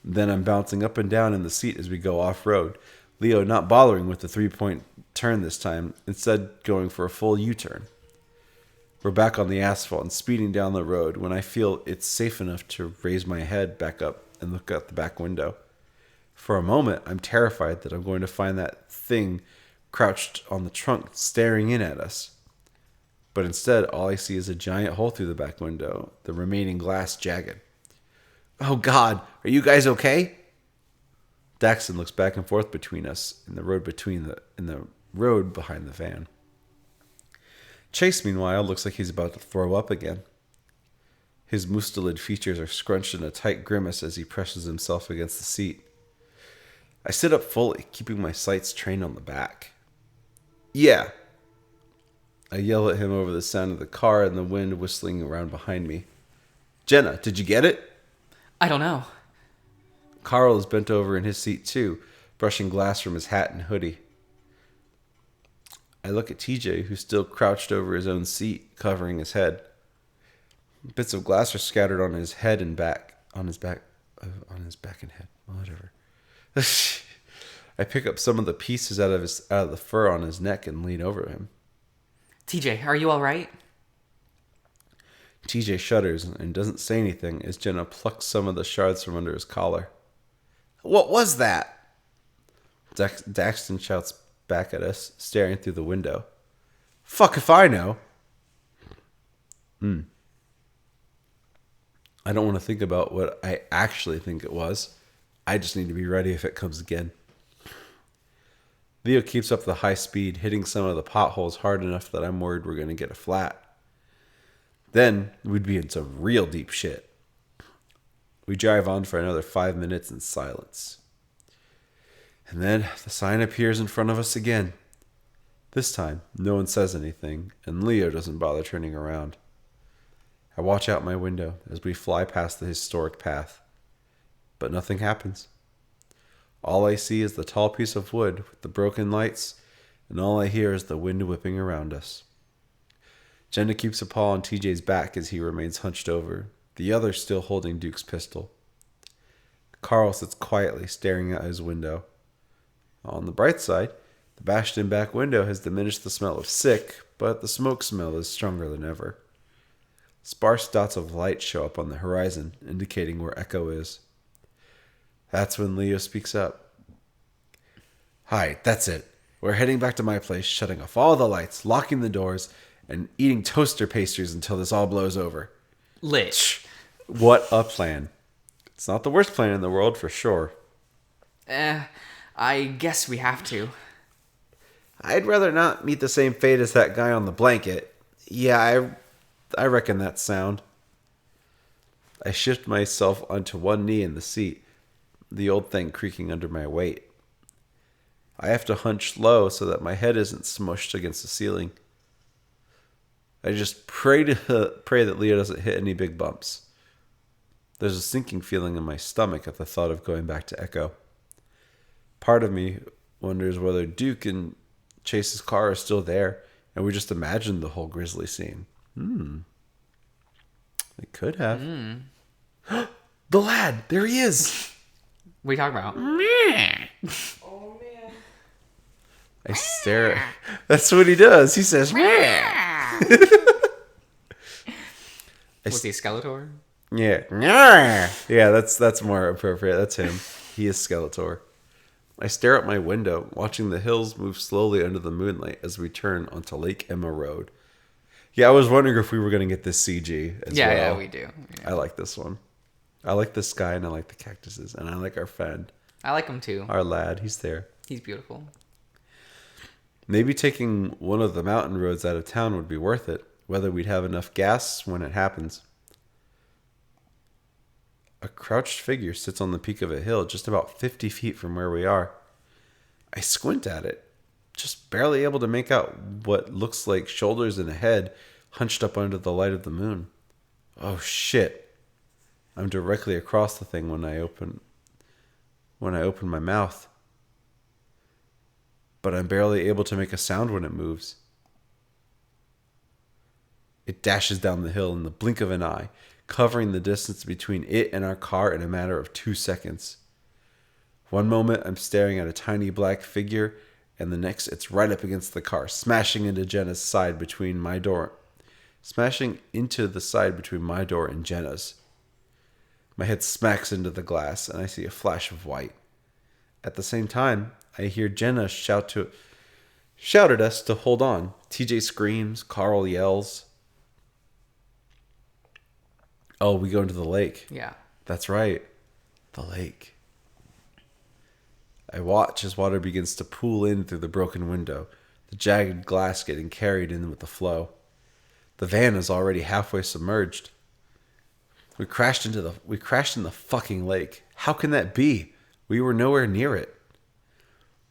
Then I'm bouncing up and down in the seat as we go off-road, Leo not bothering with the 3-point turn this time, instead going for a full U-turn. We're back on the asphalt and speeding down the road when I feel it's safe enough to raise my head back up and look out the back window. For a moment, I'm terrified that I'm going to find that thing crouched on the trunk staring in at us. But instead, all I see is a giant hole through the back window, the remaining glass jagged. Oh God, are you guys okay? Daxton looks back and forth between us in the road behind the van. Chase, meanwhile, looks like he's about to throw up again. His mustelid features are scrunched in a tight grimace as he presses himself against the seat. I sit up fully, keeping my sights trained on the back. Yeah. I yell at him over the sound of the car and the wind whistling around behind me. Jenna, did you get it? I don't know. Carl is bent over in his seat too, brushing glass from his hat and hoodie. I look at TJ, who's still crouched over his own seat, covering his head. Bits of glass are scattered on his head and back. On his back and head. Whatever. I pick up some of the pieces out of the fur on his neck and lean over him. TJ, are you all right? TJ shudders and doesn't say anything as Jenna plucks some of the shards from under his collar. What was that? Daxton shouts back at us, staring through the window. Fuck if I know. I don't want to think about what I actually think it was. I just need to be ready if it comes again. Leo keeps up the high speed, hitting some of the potholes hard enough that I'm worried we're going to get a flat. Then we'd be in some real deep shit. We drive on for another 5 minutes in silence. And then the sign appears in front of us again. This time, no one says anything, and Leo doesn't bother turning around. I watch out my window as we fly past the historic path. But nothing happens. All I see is the tall piece of wood with the broken lights, and all I hear is the wind whipping around us. Jenna keeps a paw on TJ's back as he remains hunched over, the other still holding Duke's pistol. Carl sits quietly staring out his window. On the bright side, the bashed-in back window has diminished the smell of sick, but the smoke smell is stronger than ever. Sparse dots of light show up on the horizon, indicating where Echo is. That's when Leo speaks up. Hi, that's it. We're heading back to my place, shutting off all the lights, locking the doors, and eating toaster pastries until this all blows over. Lit. What a plan. It's not the worst plan in the world, for sure. I guess we have to. I'd rather not meet the same fate as that guy on the blanket. Yeah, I reckon that's sound. I shift myself onto one knee in the seat, the old thing creaking under my weight. I have to hunch low so that my head isn't smushed against the ceiling. I just pray that Leo doesn't hit any big bumps. There's a sinking feeling in my stomach at the thought of going back to Echo. Part of me wonders whether Duke and Chase's car are still there, and we just imagined the whole grisly scene. They could have. The lad! There he is! What are you talking about? Oh man. I stare. That's what he does. He says, Was he a Skeletor? yeah. Yeah, that's more appropriate. That's him. He is Skeletor. I stare out my window, watching the hills move slowly under the moonlight as we turn onto Lake Emma Road. Yeah, I was wondering if we were going to get this CG as well. Yeah, we do. Yeah. I like this one. I like the sky and I like the cactuses and I like our friend, I like him too. our lad. He's there. He's beautiful. Maybe taking one of the mountain roads out of town would be worth it, whether we'd have enough gas when it happens. A crouched figure sits on the peak of a hill just about 50 feet from where we are. I squint at it, just barely able to make out what looks like shoulders and a head hunched up under the light of the moon. Oh shit. I'm directly across the thing when I open my mouth. But I'm barely able to make a sound when it moves. It dashes down the hill in the blink of an eye, covering the distance between it and our car in a matter of 2 seconds. One moment I'm staring at a tiny black figure, and the next it's right up against the car, smashing into the side between my door and Jenna's. My head smacks into the glass, and I see a flash of white. At the same time, I hear Jenna shout at us to hold on. TJ screams, Carl yells. Oh, we go into the lake. Yeah. That's right. The lake. I watch as water begins to pool in through the broken window, the jagged glass getting carried in with the flow. The van is already halfway submerged. We crashed in the fucking lake. How can that be? We were nowhere near it.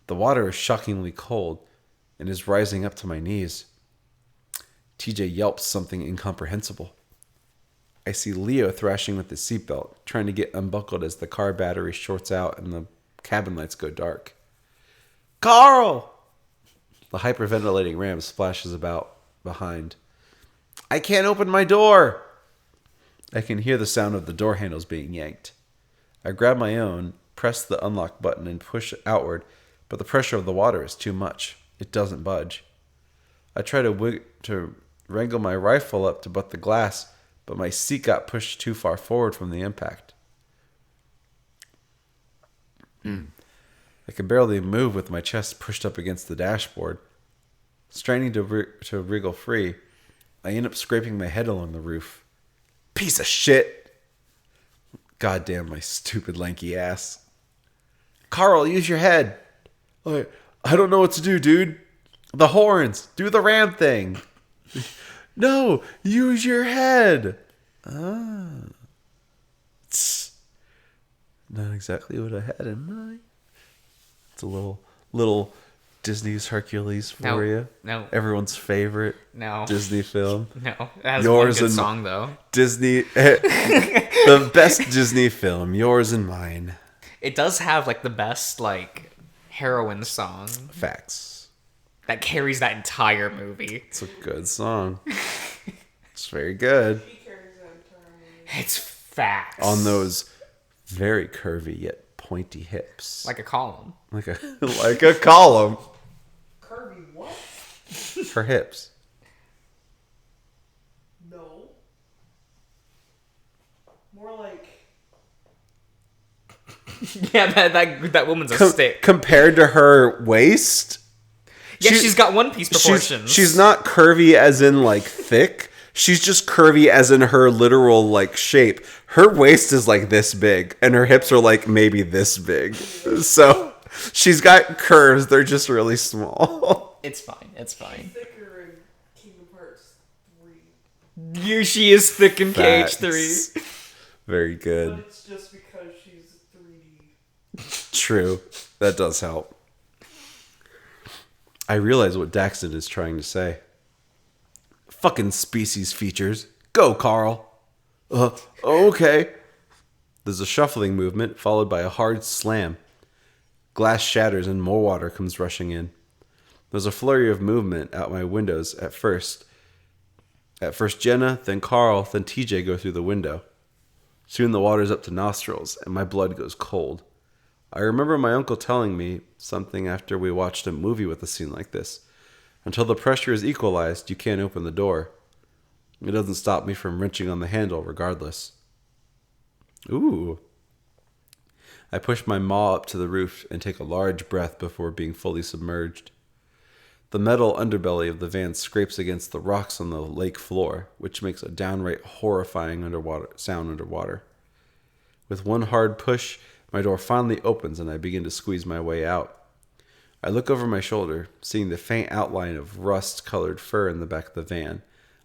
The water is shockingly cold and is rising up to my knees. TJ yelps something incomprehensible. I see Leo thrashing with his seatbelt, trying to get unbuckled as the car battery shorts out and the cabin lights go dark. Carl! The hyperventilating Ram splashes about behind. I can't open my door! I can hear the sound of the door handles being yanked. I grab my own, press the unlock button, and push outward, but the pressure of the water is too much. It doesn't budge. I try to wrangle my rifle up to butt the glass, but my seat got pushed too far forward from the impact. I can barely move with my chest pushed up against the dashboard. Straining to wriggle free, I end up scraping my head along the roof. Piece of shit! Goddamn my stupid lanky ass. Carl, use your head! I don't know what to do, dude. The horns! Do the ram thing! No! Use your head! Not exactly what I had in mind. It's a little Disney's Hercules for you. No. Everyone's favorite Disney film. No. It has Yours one good and song, though. Disney. The best Disney film. Yours and mine. It does have, like, the best, like, heroine song Facts. that carries that entire movie. It's a good song. It's very good. He carries that entire movie. It's facts. On those very curvy yet pointy hips. Like a column. Like a column. Kirby, what? Her hips. No. More like Yeah, that woman's a stick. Compared to her waist. Yeah, she's got One Piece proportions. She's not curvy as in like thick. She's just curvy as in her literal like shape. Her waist is like this big and her hips are like maybe this big. So she's got curves. They're just really small. It's fine. It's fine. thicker in Kingdom Hearts 3. She is thick in Facts. KH3. Very But good. it's just because she's 3D. True. That does help. I realize what Daxton is trying to say. Fucking species features. Go, Carl. Okay. There's a shuffling movement, followed by a hard slam. Glass shatters and more water comes rushing in. There's a flurry of movement out my windows at first. At first Jenna, then Carl, then TJ go through the window. Soon the water's up to nostrils, and my blood goes cold. I remember my uncle telling me something after we watched a movie with a scene like this. Until the pressure is equalized, you can't open the door. It doesn't stop me from wrenching on the handle regardless. Ooh. I push my maw up to the roof and take a large breath before being fully submerged. The metal underbelly of the van scrapes against the rocks on the lake floor, which makes a downright horrifying sound underwater. With one hard push, my door finally opens and I begin to squeeze my way out. I look over my shoulder, seeing the faint outline of rust-colored fur in the back of the van,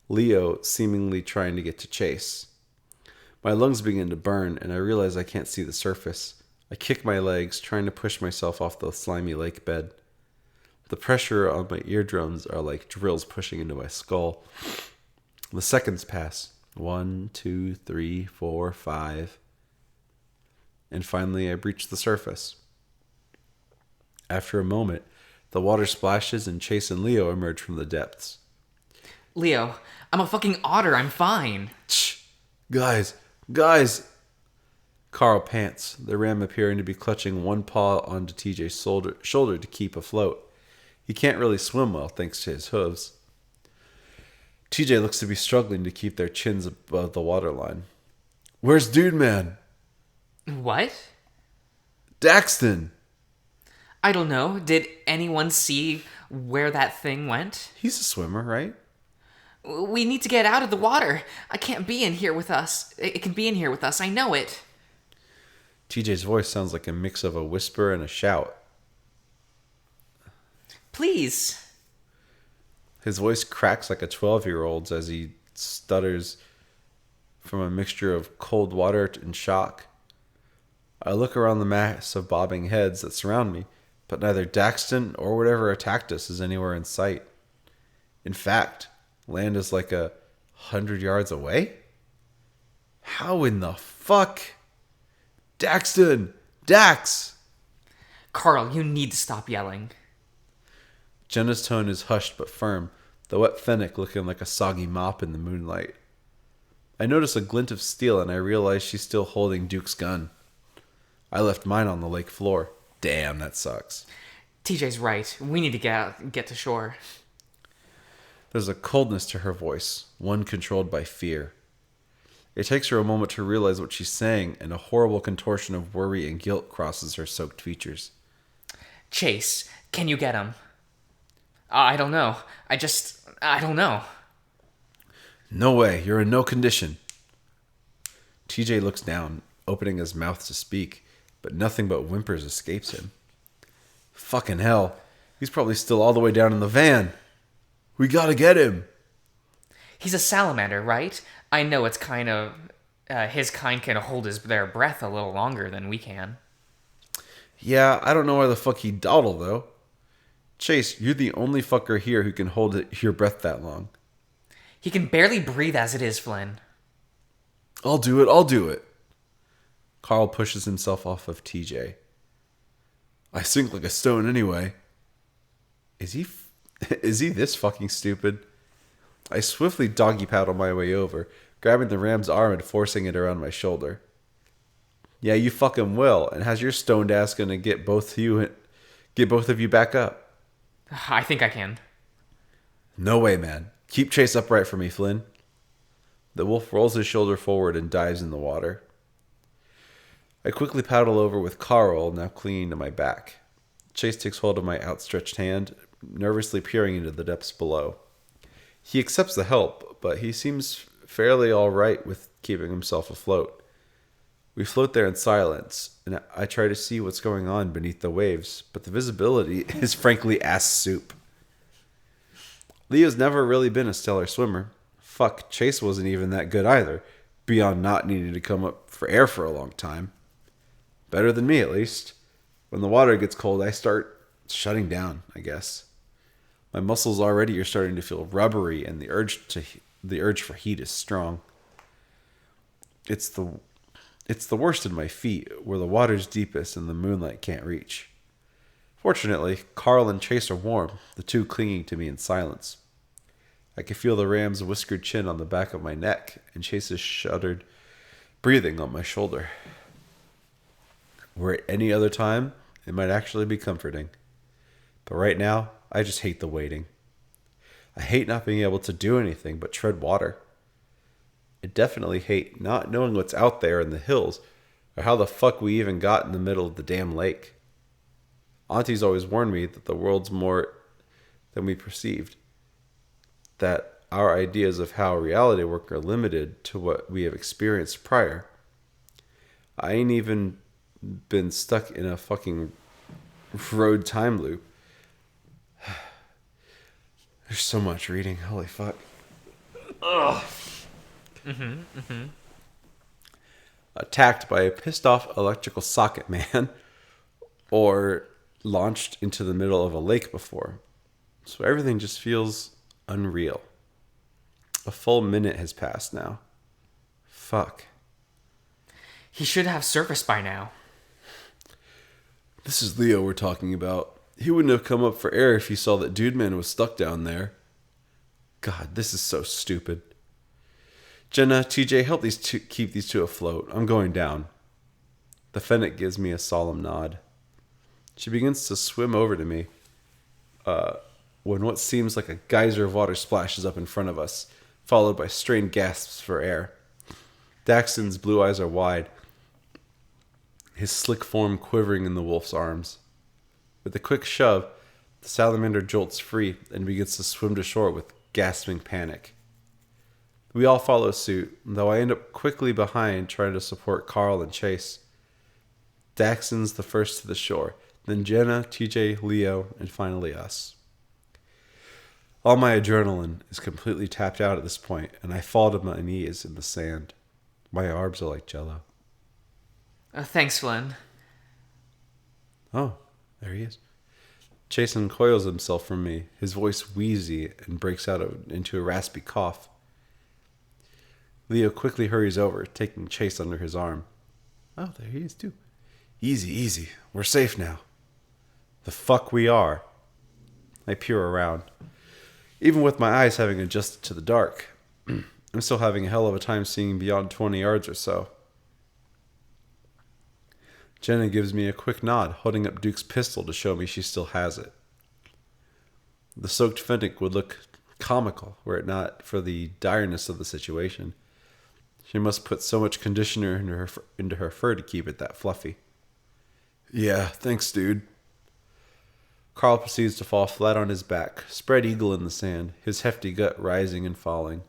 Leo seemingly trying to get to Chase. My lungs begin to burn and I realize I can't see the surface. I kick my legs, trying to push myself off the slimy lake bed. The pressure on my eardrums are like drills pushing into my skull. The seconds pass. 1, 2, 3, 4, 5. And finally I breach the surface. After a moment, the water splashes and Chase and Leo emerge from the depths. Leo, I'm a fucking otter. I'm fine. Shh! Guys! Carl pants, the ram appearing to be clutching one paw onto TJ's shoulder to keep afloat. He can't really swim well thanks to his hooves. TJ looks to be struggling to keep their chins above the waterline. Where's Dude Man? What? Daxton! I don't know. Did anyone see where that thing went? He's a swimmer, right? We need to get out of the water. I can't be in here with us. It can be in here with us. I know it. TJ's voice sounds like a mix of a whisper and a shout. Please. His voice cracks like a 12-year-old's as he stutters from a mixture of cold water and shock. I look around the mass of bobbing heads that surround me, but neither Daxton or whatever attacked us is anywhere in sight. In fact, land is like 100 yards away? How in the fuck? Daxton! Dax! Carl, you need to stop yelling. Jenna's tone is hushed but firm, the wet fennec looking like a soggy mop in the moonlight. I notice a glint of steel and I realize she's still holding Duke's gun. I left mine on the lake floor. Damn, that sucks. TJ's right. We need to get to shore. There's a coldness to her voice, one controlled by fear. It takes her a moment to realize what she's saying, and a horrible contortion of worry and guilt crosses her soaked features. Chase, can you get him? I don't know. I don't know. No way, you're in no condition. TJ looks down, opening his mouth to speak, but nothing but whimpers escapes him. Fucking hell, he's probably still all the way down in the van. We gotta get him. He's a salamander, right? I know it's kind of... his kind can hold their breath a little longer than we can. Yeah, I don't know why the fuck he'd dawdle, though. Chase, you're the only fucker here who can hold your breath that long. He can barely breathe as it is, Flynn. I'll do it. Carl pushes himself off of TJ. I sink like a stone anyway. Is he this fucking stupid? I swiftly doggy paddle my way over, grabbing the ram's arm and forcing it around my shoulder. Yeah, you fucking will, and how's your stoned ass gonna get both of you back up? I think I can. No way, man. Keep Chase upright for me, Flynn. The wolf rolls his shoulder forward and dives in the water. I quickly paddle over with Carl now clinging to my back. Chase takes hold of my outstretched hand, nervously peering into the depths below. He accepts the help, but he seems fairly all right with keeping himself afloat. We float there in silence, and I try to see what's going on beneath the waves, but the visibility is frankly ass soup. Leo's never really been a stellar swimmer. Fuck, Chase wasn't even that good either, beyond not needing to come up for air for a long time. Better than me, at least. When the water gets cold, I start shutting down, I guess. My muscles already are starting to feel rubbery, and the urge for heat is strong. It's the worst in my feet, where the water's deepest and the moonlight can't reach. Fortunately, Carl and Chase are warm, the two clinging to me in silence. I can feel the ram's whiskered chin on the back of my neck, and Chase's shuddered breathing on my shoulder. Where at any other time, it might actually be comforting. But right now, I just hate the waiting. I hate not being able to do anything but tread water. I definitely hate not knowing what's out there in the hills or how the fuck we even got in the middle of the damn lake. Auntie's always warned me that the world's more than we perceived. That our ideas of how reality work are limited to what we have experienced prior. I ain't even been stuck in a fucking road time loop. There's so much reading. Holy fuck. Ugh. Attacked by a pissed off electrical socket man or launched into the middle of a lake before. So everything just feels unreal. A full minute has passed now. Fuck. He should have surfaced by now. This is Leo we're talking about. He wouldn't have come up for air if he saw that Dude Man was stuck down there. God, this is so stupid. Jenna, TJ, help keep these two afloat. I'm going down. The Fennec gives me a solemn nod. She begins to swim over to me when what seems like a geyser of water splashes up in front of us, followed by strained gasps for air. Daxton's blue eyes are wide, his slick form quivering in the wolf's arms. With a quick shove, the salamander jolts free and begins to swim to shore with gasping panic. We all follow suit, though I end up quickly behind trying to support Carl and Chase. Daxton's the first to the shore, then Jenna, TJ, Leo, and finally us. All my adrenaline is completely tapped out at this point, and I fall to my knees in the sand. My arms are like jello. Thanks, Flynn. Oh, there he is. Chase uncoils himself from me, his voice wheezy and breaks out into a raspy cough. Leo quickly hurries over, taking Chase under his arm. Oh, there he is too. Easy, easy. We're safe now. The fuck we are. I peer around. Even with my eyes having adjusted to the dark, I'm still having a hell of a time seeing beyond 20 yards or so. Jenna gives me a quick nod, holding up Duke's pistol to show me she still has it. The soaked Fennec would look comical were it not for the direness of the situation. She must put so much conditioner into her fur to keep it that fluffy. Yeah, thanks, dude. Carl proceeds to fall flat on his back, spread eagle in the sand, his hefty gut rising and falling.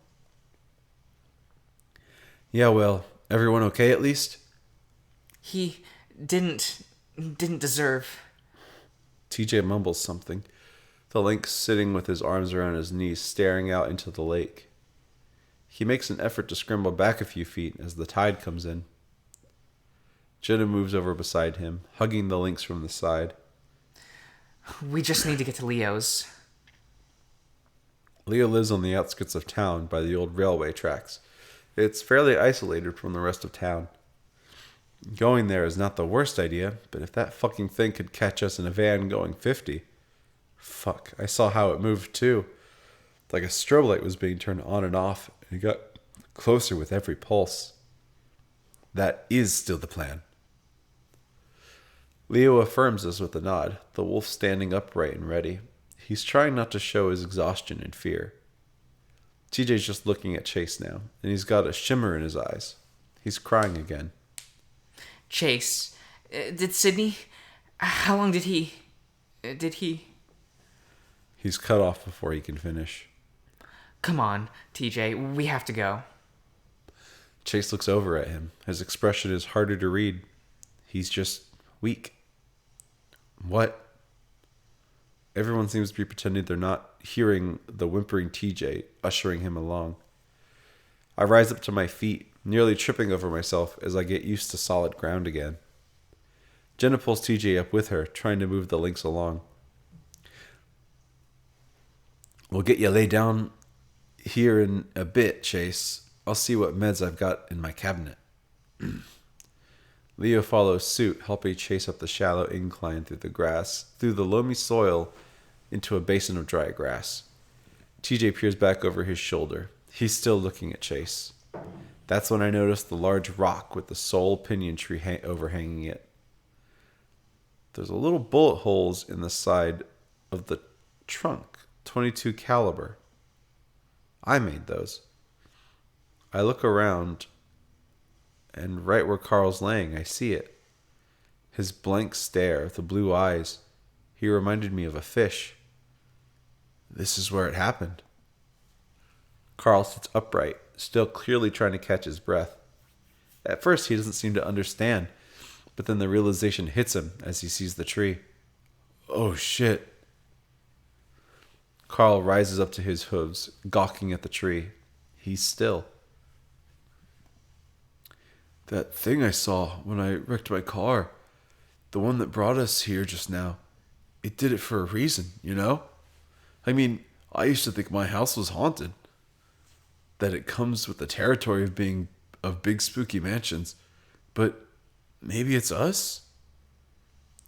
Yeah, well, everyone okay at least? He didn't deserve. TJ mumbles something. The lynx sitting with his arms around his knees, staring out into the lake. He makes an effort to scramble back a few feet as the tide comes in. Jenna moves over beside him, hugging the lynx from the side. We just need to get to Leo's. Leo lives on the outskirts of town by the old railway tracks. It's fairly isolated from the rest of town. Going there is not the worst idea, but if that fucking thing could catch us in a van going 50... Fuck, I saw how it moved too. Like a strobe light was being turned on and off, and it got closer with every pulse. That is still the plan. Leo affirms this with a nod, the wolf standing upright and ready. He's trying not to show his exhaustion and fear. TJ's just looking at Chase now, and he's got a shimmer in his eyes. He's crying again. Chase, did Sydney... How long did he... He's cut off before he can finish. Come on, TJ, we have to go. Chase looks over at him. His expression is harder to read. He's just weak. What? Everyone seems to be pretending they're not hearing the whimpering TJ ushering him along. I rise up to my feet, nearly tripping over myself as I get used to solid ground again. Jenna pulls TJ up with her, trying to move the lynx along. We'll get you laid down here in a bit, Chase. I'll see what meds I've got in my cabinet. Leo follows suit, helping Chase up the shallow incline through the loamy soil into a basin of dry grass. TJ peers back over his shoulder. He's still looking at Chase. That's when I notice the large rock with the sole pinyon tree overhanging it. There's a little bullet holes in the side of the trunk, 22 caliber. I made those. I look around, and right where Carl's laying, I see it. His blank stare, the blue eyes. He reminded me of a fish. This is where it happened. Carl sits upright, still clearly trying to catch his breath. At first, he doesn't seem to understand, but then the realization hits him as he sees the tree. Oh, shit. Carl rises up to his hooves, gawking at the tree. He's still. That thing I saw when I wrecked my car, the one that brought us here just now, it did it for a reason, you know? I mean, I used to think my house was haunted. That it comes with the territory of being of big spooky mansions. But maybe it's us?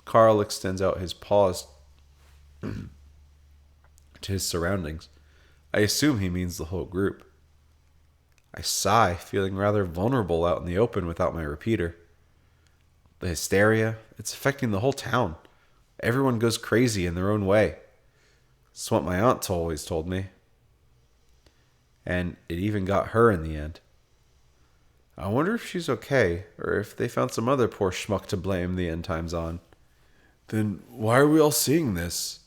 Carl extends out his paws to his surroundings. I assume he means the whole group. I sigh, feeling rather vulnerable out in the open without my repeater. The hysteria, it's affecting the whole town. Everyone goes crazy in their own way. It's what my aunt always told me. And it even got her in the end. I wonder if she's okay, or if they found some other poor schmuck to blame the end times on. Then why are we all seeing this?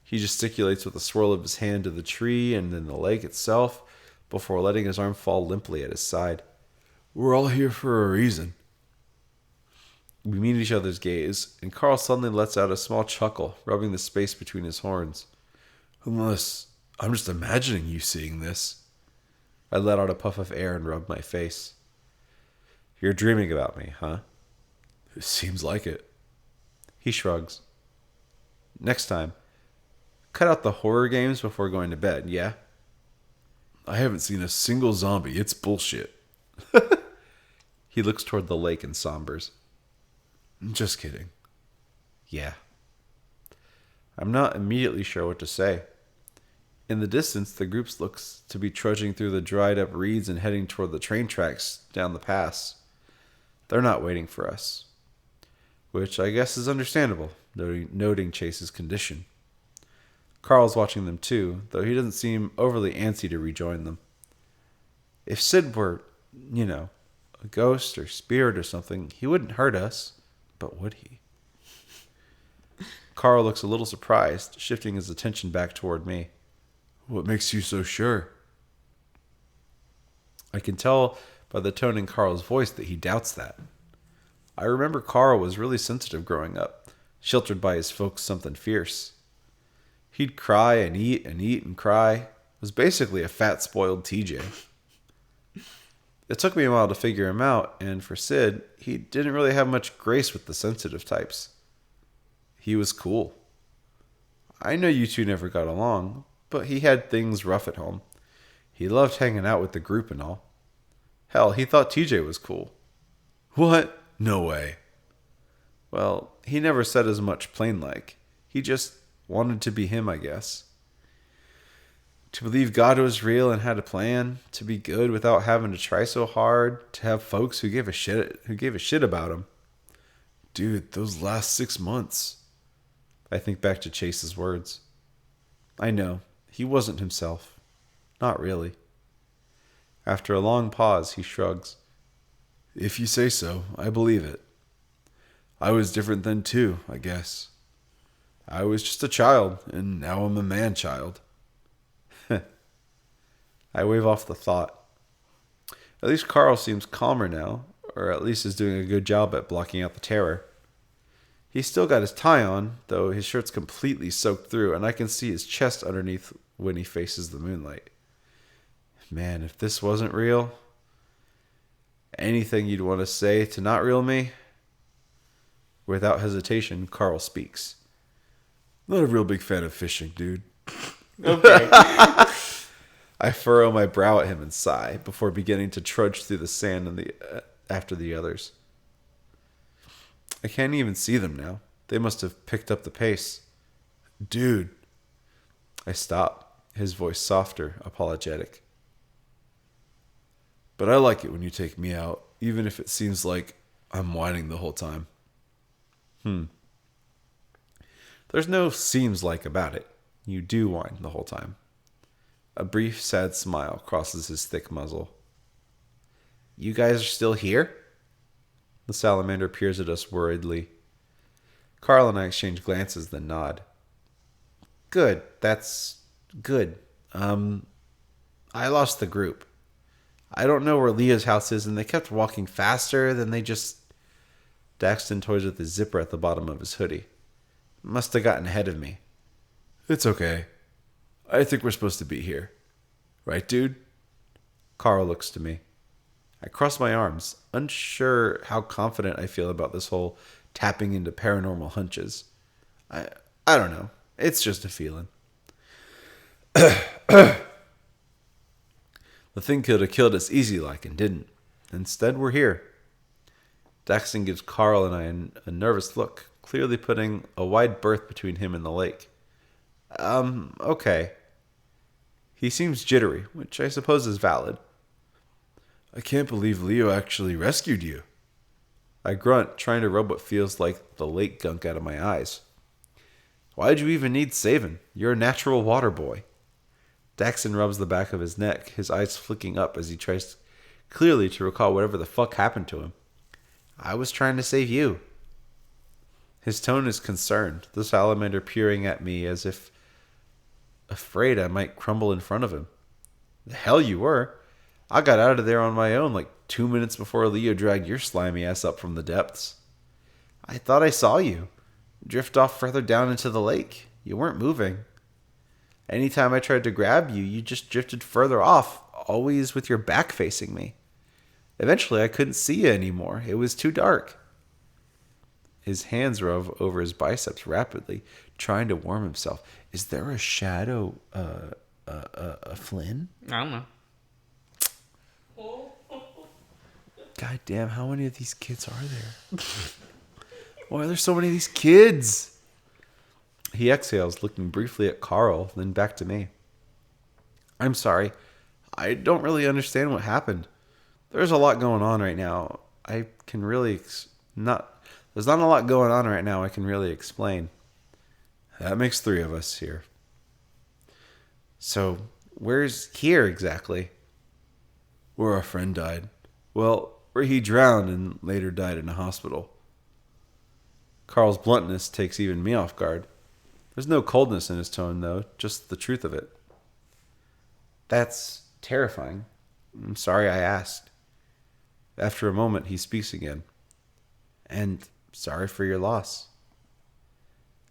He gesticulates with a swirl of his hand to the tree and then the lake itself, before letting his arm fall limply at his side. We're all here for a reason. We meet each other's gaze, and Carl suddenly lets out a small chuckle, rubbing the space between his horns. Unless I'm just imagining you seeing this. I let out a puff of air and rubbed my face. You're dreaming about me, huh? It seems like it. He shrugs. Next time, cut out the horror games before going to bed, yeah? I haven't seen a single zombie. It's bullshit. He looks toward the lake and sombers. Just kidding. Yeah. I'm not immediately sure what to say. In the distance, the group looks to be trudging through the dried up reeds and heading toward the train tracks down the pass. They're not waiting for us. Which I guess is understandable, noting Chase's condition. Carl's watching them too, though he doesn't seem overly antsy to rejoin them. If Sid were, a ghost or spirit or something, he wouldn't hurt us. But would he? Carl looks a little surprised, shifting his attention back toward me. What makes you so sure? I can tell by the tone in Carl's voice that he doubts that. I remember Carl was really sensitive growing up, sheltered by his folks something fierce. He'd cry and eat and cry. Was basically a fat, spoiled TJ. It took me a while to figure him out, and for Sid, he didn't really have much grace with the sensitive types. He was cool. I know you two never got along, but he had things rough at home. He loved hanging out with the group and all. Hell, he thought TJ was cool. What? No way. Well, he never said as much plain like. He just wanted to be him, I guess. To believe God was real and had a plan, to be good without having to try so hard, to have folks who gave a shit about him. Dude, those last 6 months. I think back to Chase's words. I know, he wasn't himself. Not really. After a long pause, he shrugs. If you say so, I believe it. I was different then too, I guess. I was just a child, and now I'm a man-child. I wave off the thought. At least Carl seems calmer now, or at least is doing a good job at blocking out the terror. He's still got his tie on, though his shirt's completely soaked through, and I can see his chest underneath when he faces the moonlight. Man, if this wasn't real... Anything you'd want to say to not real me? Without hesitation, Carl speaks. Not a real big fan of fishing, dude. Okay. I furrow my brow at him and sigh before beginning to trudge through the sand after the others. I can't even see them now. They must have picked up the pace. Dude. I stop, his voice softer, apologetic. But I like it when you take me out, even if it seems like I'm whining the whole time. There's no seems like about it. You do whine the whole time. A brief, sad smile crosses his thick muzzle. You guys are still here? The salamander peers at us worriedly. Carl and I exchange glances, then nod. Good. That's good. I lost the group. I don't know where Leah's house is, and they kept walking faster, then they just... Daxton toys with his zipper at the bottom of his hoodie. Must have gotten ahead of me. It's okay. I think we're supposed to be here. Right, dude? Carl looks to me. I cross my arms, unsure how confident I feel about this whole tapping into paranormal hunches. I don't know. It's just a feeling. The thing could have killed us easy like and didn't. Instead, we're here. Daxton gives Carl and I a nervous look, clearly putting a wide berth between him and the lake. Okay. He seems jittery, which I suppose is valid. I can't believe Leo actually rescued you. I grunt, trying to rub what feels like the lake gunk out of my eyes. Why'd you even need saving? You're a natural water boy. Daxton rubs the back of his neck, his eyes flicking up as he tries clearly to recall whatever the fuck happened to him. I was trying to save you. His tone is concerned, the salamander peering at me as if afraid I might crumble in front of him. The hell you were. I got out of there on my own like 2 minutes before Leo dragged your slimy ass up from the depths. I thought I saw you drift off further down into the lake. You weren't moving. Anytime I tried to grab you, you just drifted further off, always with your back facing me. Eventually, I couldn't see you anymore. It was too dark. His hands rub over his biceps rapidly, trying to warm himself. Is there a shadow, Flynn? I don't know. God damn, how many of these kids are there? Why are there so many of these kids? He exhales, looking briefly at Carl, then back to me. I'm sorry. I don't really understand what happened. There's a lot going on right now. I can really There's not a lot going on right now I can really explain. That makes 3 of us here. So, where's here exactly? Where our friend died. Well, where he drowned and later died in a hospital. Carl's bluntness takes even me off guard. There's no coldness in his tone, though, just the truth of it. That's terrifying. I'm sorry I asked. After a moment, he speaks again. And sorry for your loss.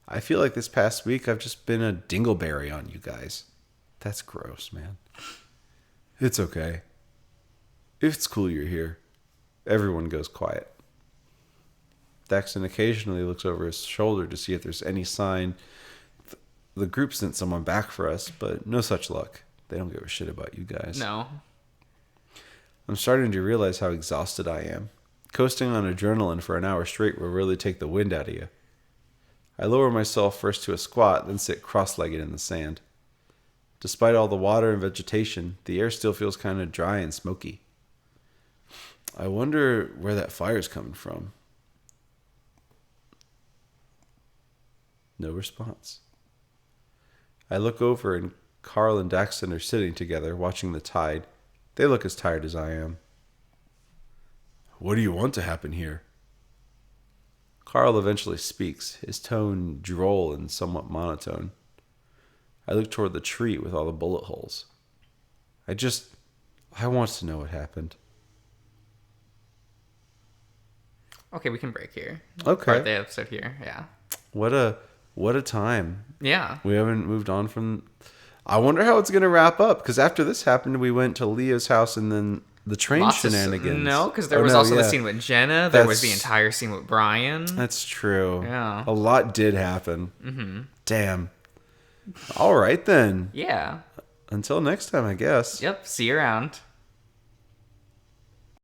I feel like this past week I've just been a dingleberry on you guys. That's gross, man. It's okay. It's cool you're here. Everyone goes quiet. Daxton occasionally looks over his shoulder to see if there's any sign the group sent someone back for us, but no such luck. They don't give a shit about you guys. No. I'm starting to realize how exhausted I am. Coasting on adrenaline for an hour straight will really take the wind out of you. I lower myself first to a squat, then sit cross-legged in the sand. Despite all the water and vegetation, the air still feels kind of dry and smoky. I wonder where that fire's coming from. No response. I look over and Carl and Daxton are sitting together, watching the tide. They look as tired as I am. What do you want to happen here? Carl eventually speaks, his tone droll and somewhat monotone. I look toward the tree with all the bullet holes. I want to know what happened. Okay, we can break here. Okay. Start the episode here. Yeah. What a time. Yeah. We haven't moved on from... I wonder how it's going to wrap up, because after this happened, we went to Leo's house and then the train shenanigans. No, because there was also the scene with Jenna. There was the entire scene with Brian. That's true. Yeah. A lot did happen. Mm-hmm. Damn. All right, then. Yeah. Until next time, I guess. Yep. See you around.